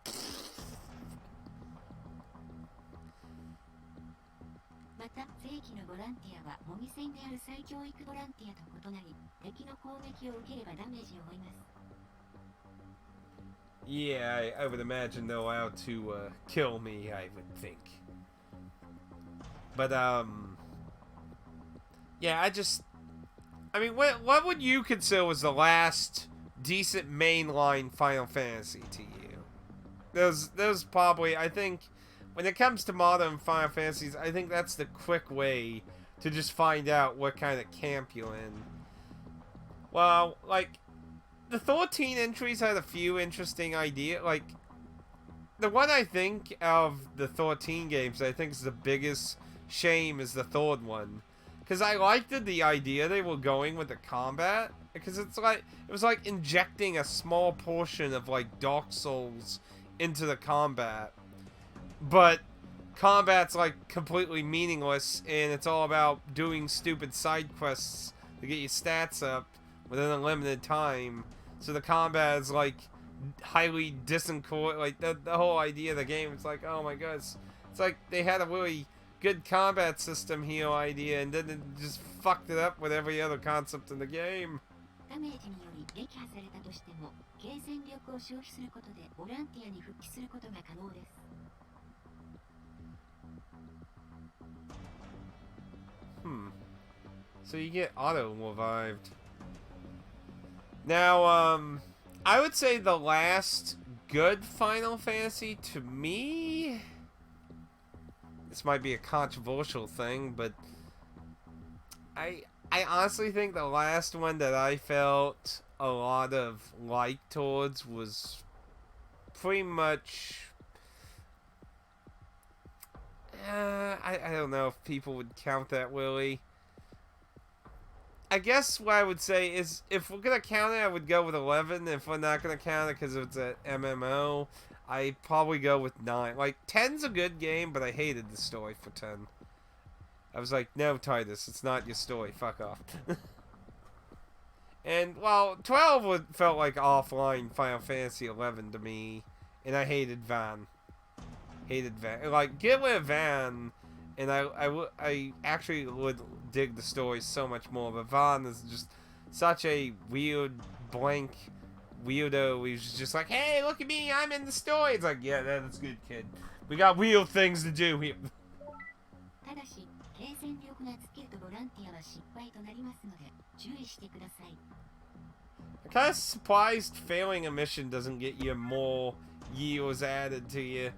また、正規のボランティアは模擬戦である再教育ボランティアと異なり、敵の攻撃を受ければダメージを負います。Yeah, I would imagine they're allowed to kill me, I would think. But, yeah, I mean, what would you consider was the last decent mainline Final Fantasy to you? There's probably, I think, when it comes to modern Final Fantasies, I think that's the quick way to just find out what kind of camp you're in. Well, like, the 13 entries had a few interesting ideas. Like, the one I think of the 13 games I think is the biggest shame is the third one. Because I liked the idea they were going with the combat. Because it's like, it was like injecting a small portion of like Dark Souls into the combat. But combat's like completely meaningless and it's all about doing stupid side quests to get your stats up within a limited time. So the combat is like highly disencouraged. Like the whole idea of the game, it's like, oh my god, it's like they had a really good combat system here idea and then it just fucked it up with every other concept in the game. ダメージにより撃破されたとしても、継戦力を消費することでボランティアに復帰することが可能です。So you get auto revived. Now, I would say the last good Final Fantasy to me, this might be a controversial thing, but I honestly think the last one that I felt a lot of like towards was pretty much, I don't know if people would count that really. I guess what I would say is, if we're going to count it, I would go with 11. If we're not going to count it because it's an MMO, I'd probably go with 9. Like, 10's a good game, but I hated the story for 10. I was like, no, Titus, it's not your story. Fuck off. And, well, 12 felt like offline Final Fantasy 11 to me. And I hated Van. Hated Van. Like, get rid of Van... And I actually would dig the story so much more. But Vaughn is just such a weird, blank weirdo. He's just like, hey, look at me, I'm in the story. It's like, yeah, that's good, kid. We got real things to do here. ただし、継戦力が尽きるとボランティアは失敗となりますので、注意してください。I'm kind of surprised failing a mission doesn't get you more years added to you.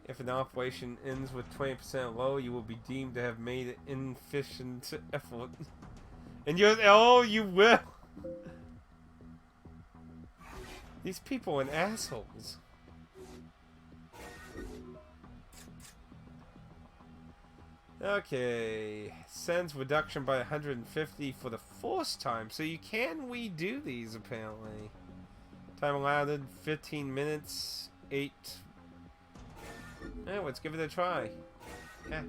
If an operation ends with 20% low, you will be deemed to have made an inefficient effort. And you will! These people are assholes. Okay. Sends reduction by 150 for the first time. So you can redo these, apparently. Time allowed, 15 minutes, 8... Yeah, let's give it a try. Yeah.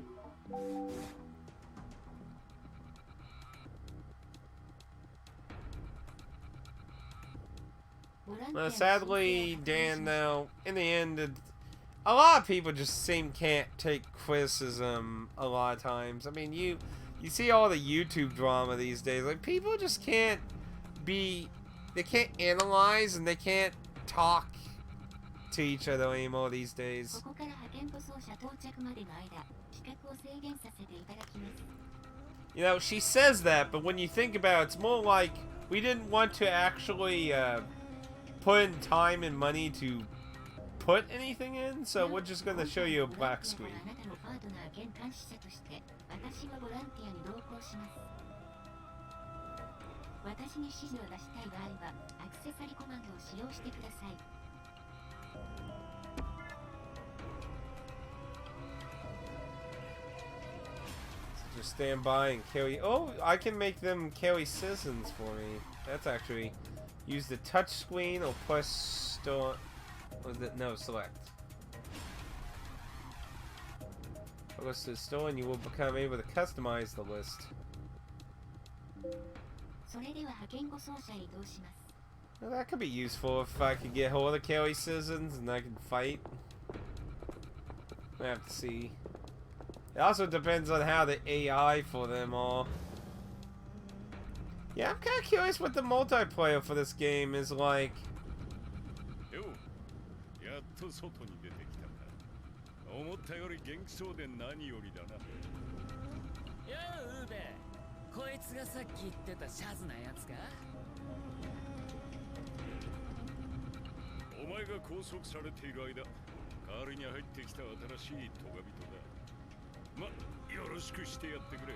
Well, sadly, Dan, though, in the end, a lot of people just can't take criticism a lot of times. I mean, you see all the YouTube drama these days. Like, people just can't they can't analyze and they can't talk to each other anymore these days. You know, she says that, but when you think about it, it's more like we didn't want to actually put in time and money to put anything in, so we're just going to show you a black screen. Just stand by and carry. Oh, I can make them carry citizens for me. That's actually use the touch screen or press store. No, select. List to the store, and you will become able to customize the list. Well, that could be useful if I could get hold of carry citizens and I can fight. I have to see. It also depends on how the AI for them are. Yeah, I'm kind of curious what the multiplayer for this game is like. よう、やっと外に出てきたか。思ったより元気そうで何よりだな。やあウーベ、こいつがさっき言ってたシャズなやつか。お前が拘束されている間、代わりに入ってきた新しいトガ人だ。ま、よろしくしてやってくれ。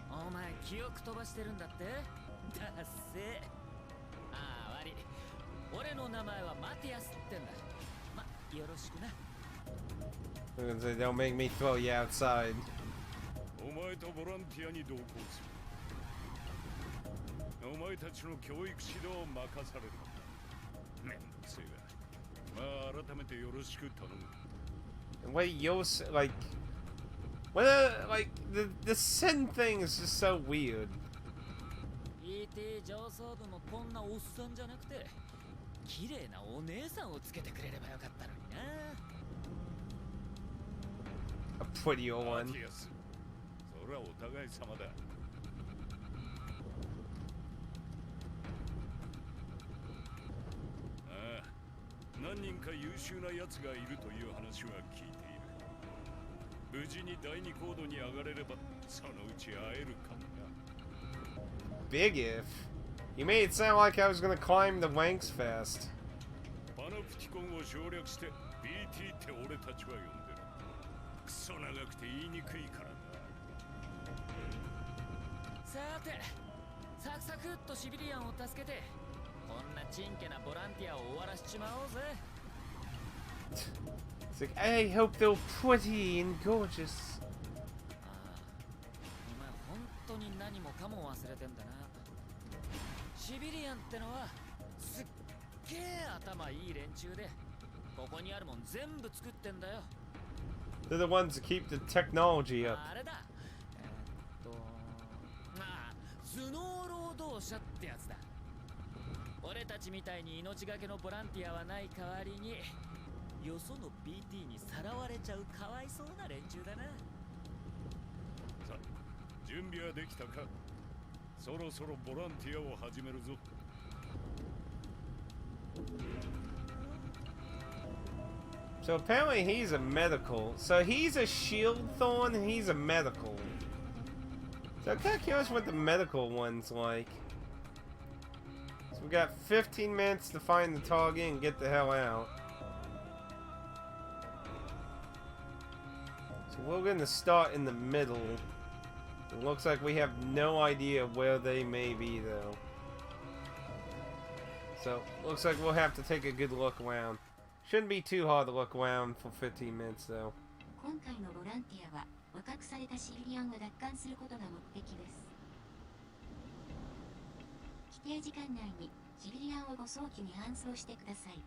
お前記憶飛ばしてるんだって。だっせ。ああ悪い、俺の名前はマティアスってんだ。ま、よろしくな。Don't make me throw you outside. お前とボランティアに同行する。お前たちの教育指導を任される。めんどくせえが。まあ改めてよろしく頼む。Wait, like, like the sin thing is just so weird. ET 上層部もこんなおっさんじゃなくて、綺麗なお姉さんをつけてくれればよかったのにな。A pretty old one. マティアス、それはお互い様だ。ああ、何人か優秀な奴がいるという話は聞いている。無事に第二コードに上がれれば、そのうち会えるかもな。Big if. You made it sound like I was gonna climb the ranks fast. パナプティコンを省略して BT って俺たちは呼んでる。クソ長くて言いにくいからな。さて、サクサクっとシビリアンを助けて、こんなチンケなボランティアを終わらしちまおうぜ。It's like, I hope they're pretty and gorgeous. ああ、お前本当に何もかも忘れてんだな。シビリアンってのはすっげえ頭いい連中で、ここにあるもん全部作ってんだよ。They're the ones that keep the technology up. あれだ、まあ頭脳労働者ってやつだ。俺たちみたいに命がけのボランティアはない代わりに、よその BT にさらわれちゃうかわいそうな連中だな。さあ、準備はできたか。そろそろボランティアを始めるぞ。So apparently he's a medical. So he's a shield thorn and he's a medical. So I'm kind of curious what the medical one's like. So we got 15 minutes to find the target and get the hell out. So we're going to start in the middle. It looks like we have no idea where they may be though. So looks like we'll have to take a good look around. Shouldn't be too hard to look around for 15 minutes though. 今回のボランティアは若くされたシビリアンを奪還することが目的です。規定時間内にシビリアンを護送機に搬送してください。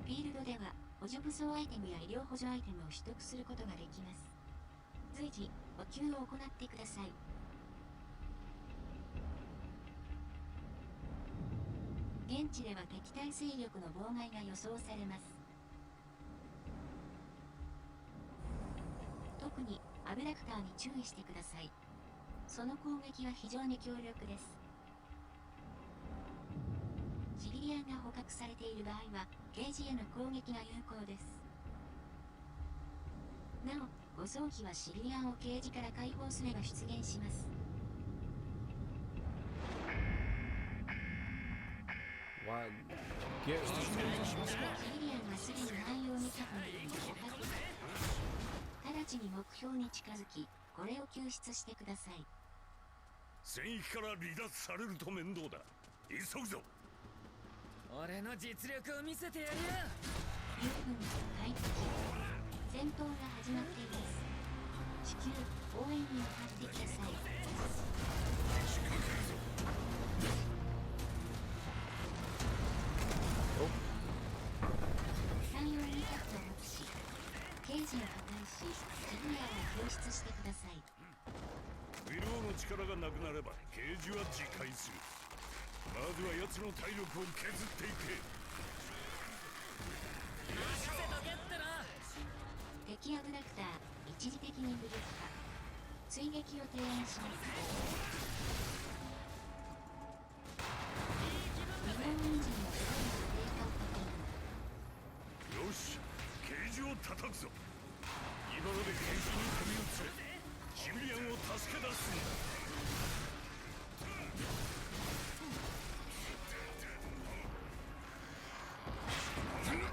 フィールドでは補助武装アイテムや医療補助アイテムを取得することができます。随時補給を行ってください。現地では敵対勢力の妨害が予想されます。特にアブダクターに注意してください。その攻撃は非常に強力です。シビリアンが捕獲されている場合はケージへの攻撃が有効です。なお、護送機はシビリアンをケージから解放すれば出現します。シビリアンはすでに内容に確認を捕獲。直ちに目標に近づき、これを救出してください。戦域から離脱されると面倒だ。急ぐぞ。俺の実力を見せてやるよ。友軍回復。戦闘が始まっています。至急応援に向かってください。仕掛けるぞ。342キャットを持ち、ケージを破壊し、シビリアンを救出してください。ウィローの力がなくなればケージは自壊する。まずは奴の体力を削っていけ。敵アブダクター一時的に無力化追撃を提案します。リボーンエンジンの低下を確認。よし、ケージを叩くぞ。今のでケージに飛び移れ。シビリアンを助け出すんだ。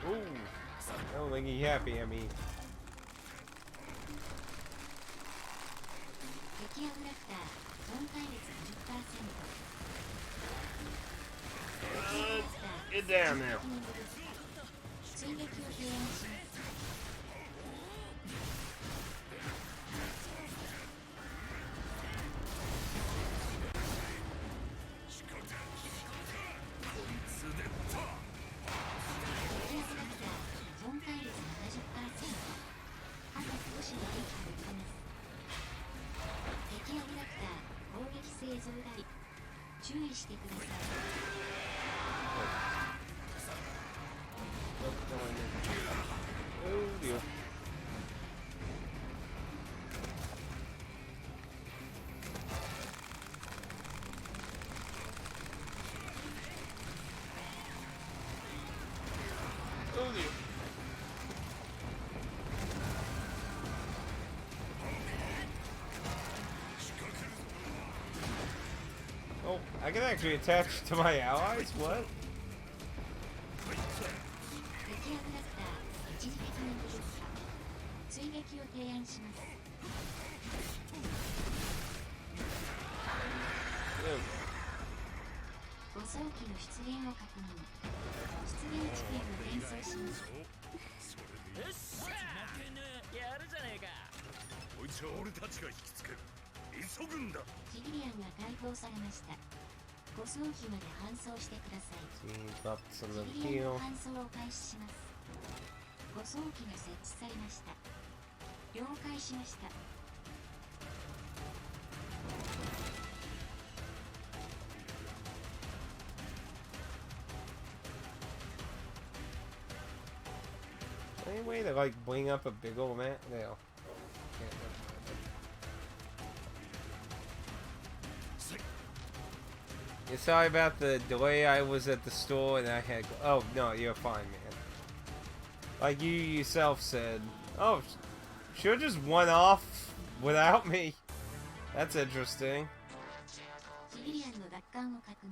Ooh. I don't think he's happy at me. 敵アブダクター損壊率 50%。 Get down now. 追撃を提案します。注意してください。Oh dear. Oh dear. Oh, I can actually attach to my allies? What? 敵アブダクター一時的に無力化追撃を提案します。誤送機の出現を確認。出現地点を転送します。よっしゃーやるじゃねえか。こいつは俺たちが引きつける。急ぐんだ。シビリアンが解放されました。誤送機まで搬送してください。 Team up to シ the ビリアン heal. の搬送を開始します。誤送機が設置されました。了解しました。Any way to like bring up a big old map? No. Can't. Yeah, sorry about the delay. I was at the store and I had. Oh no, you're fine, man. Like you yourself said. Oh, should just went off without me. That's interesting. シビリアンの奪還を確認。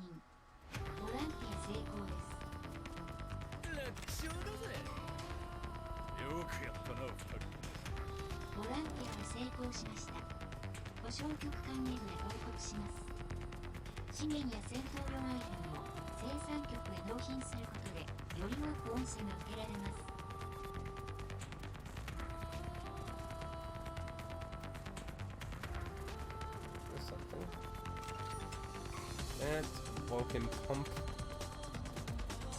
ボランティア成功です。楽勝だぜ。よくやったな、二人。ボランティアが成功しました。保証局管理部へ報告します。資源や戦闘用アイテムを生産局へ納品することでより多く音声が受けられます。There's something. That's a broken pump.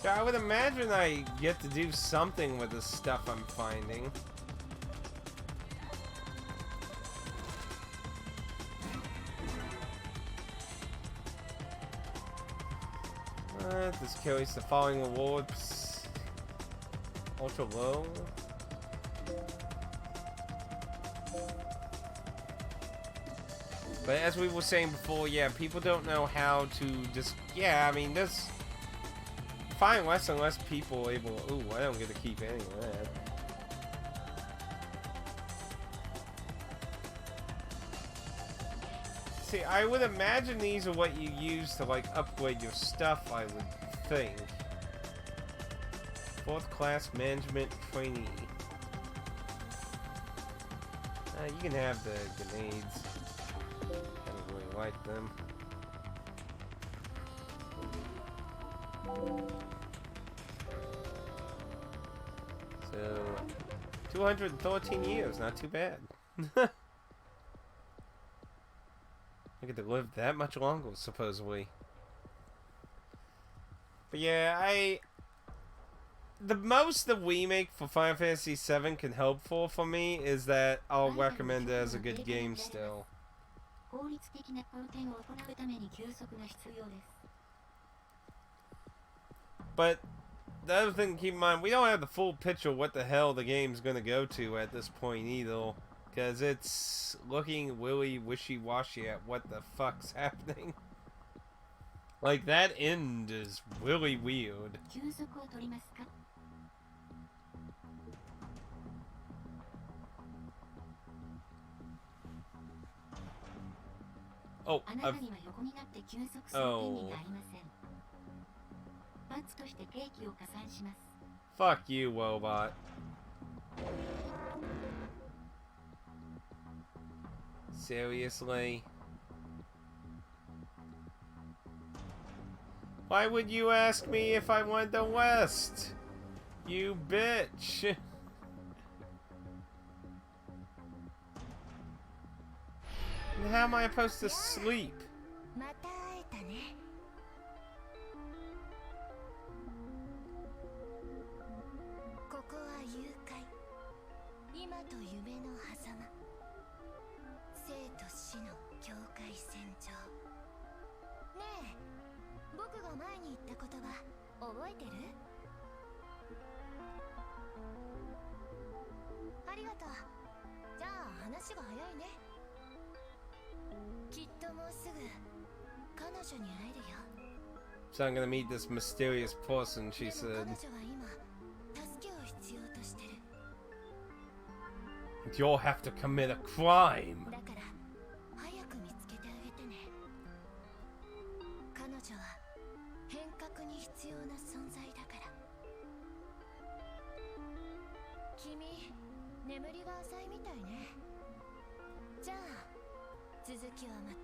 So I would imagine I get to do something with the stuff I'm finding. This carries the following rewards. Ultra low. But as we were saying before, yeah, people don't know how to just... Yeah, I mean, this... Find less and less people able... Ooh, I don't get to keep any of that. See, I would imagine these are what you use to, like, upgrade your stuff, I would think. 4th class management trainee. You can have the grenades. I don't really like them. So, 213 years, not too bad. I get to live that much longer, supposedly. But yeah, the most the remake for Final Fantasy VII can hope for me is that I'll recommend it as a good game still. But the other thing to keep in mind, we don't have the full picture of what the hell the game's gonna go to at this point either. Because it's looking really wishy-washy at what the fuck's happening. Like, that end is really weird. 休息を取りますか? Oh, あなたには横になって休息する権利がありません。罰として刑期を加算します。 fuck you, Wobot. Seriously? Why would you ask me if I wanted to rest? You bitch. And how am I supposed to sleep? また会えたね。ここは誘拐。今と夢の狭間。生と死の境界線上。ねえ、僕が前に言った言葉覚えてる？ありがとう。じゃあ話が早いね。きっともうすぐ彼女に会えるよ。 So I'm gonna meet this mysterious person, she でも said. 彼女は今助けを必要としてる。 You'll have to commit a crime. だから早く見つけてあげてね。彼女は変革に必要な存在だから。君、眠りが浅いみたいね。じゃあ続きはまた。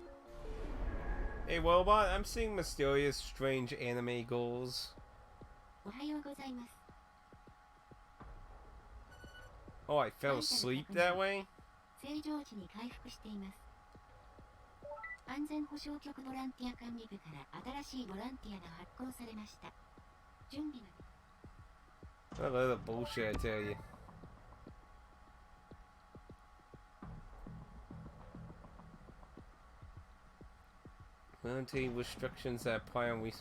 Hey, Wobot, I'm seeing mysterious, strange anime goals. おはようございます。 Oh, I fell asleep that way? 正常値に回復しています。安全保障局ボランティア管理部から新しいボランティアが発行されました。準備は A lot of bullshit, I tell you. Military restrictions that apply on we.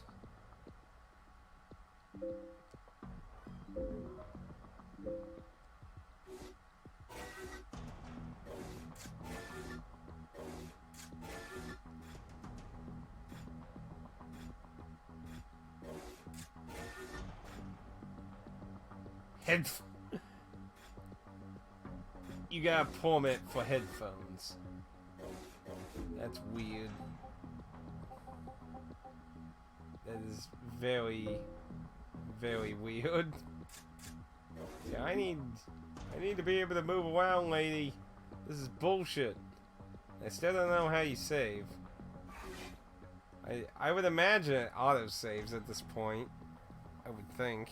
Headphones. You got a permit for headphones. That's weird. That is very, very weird. Yeah, I need to be able to move around, lady. This is bullshit. I still don't know how you save. I would imagine it auto saves at this point. I would think.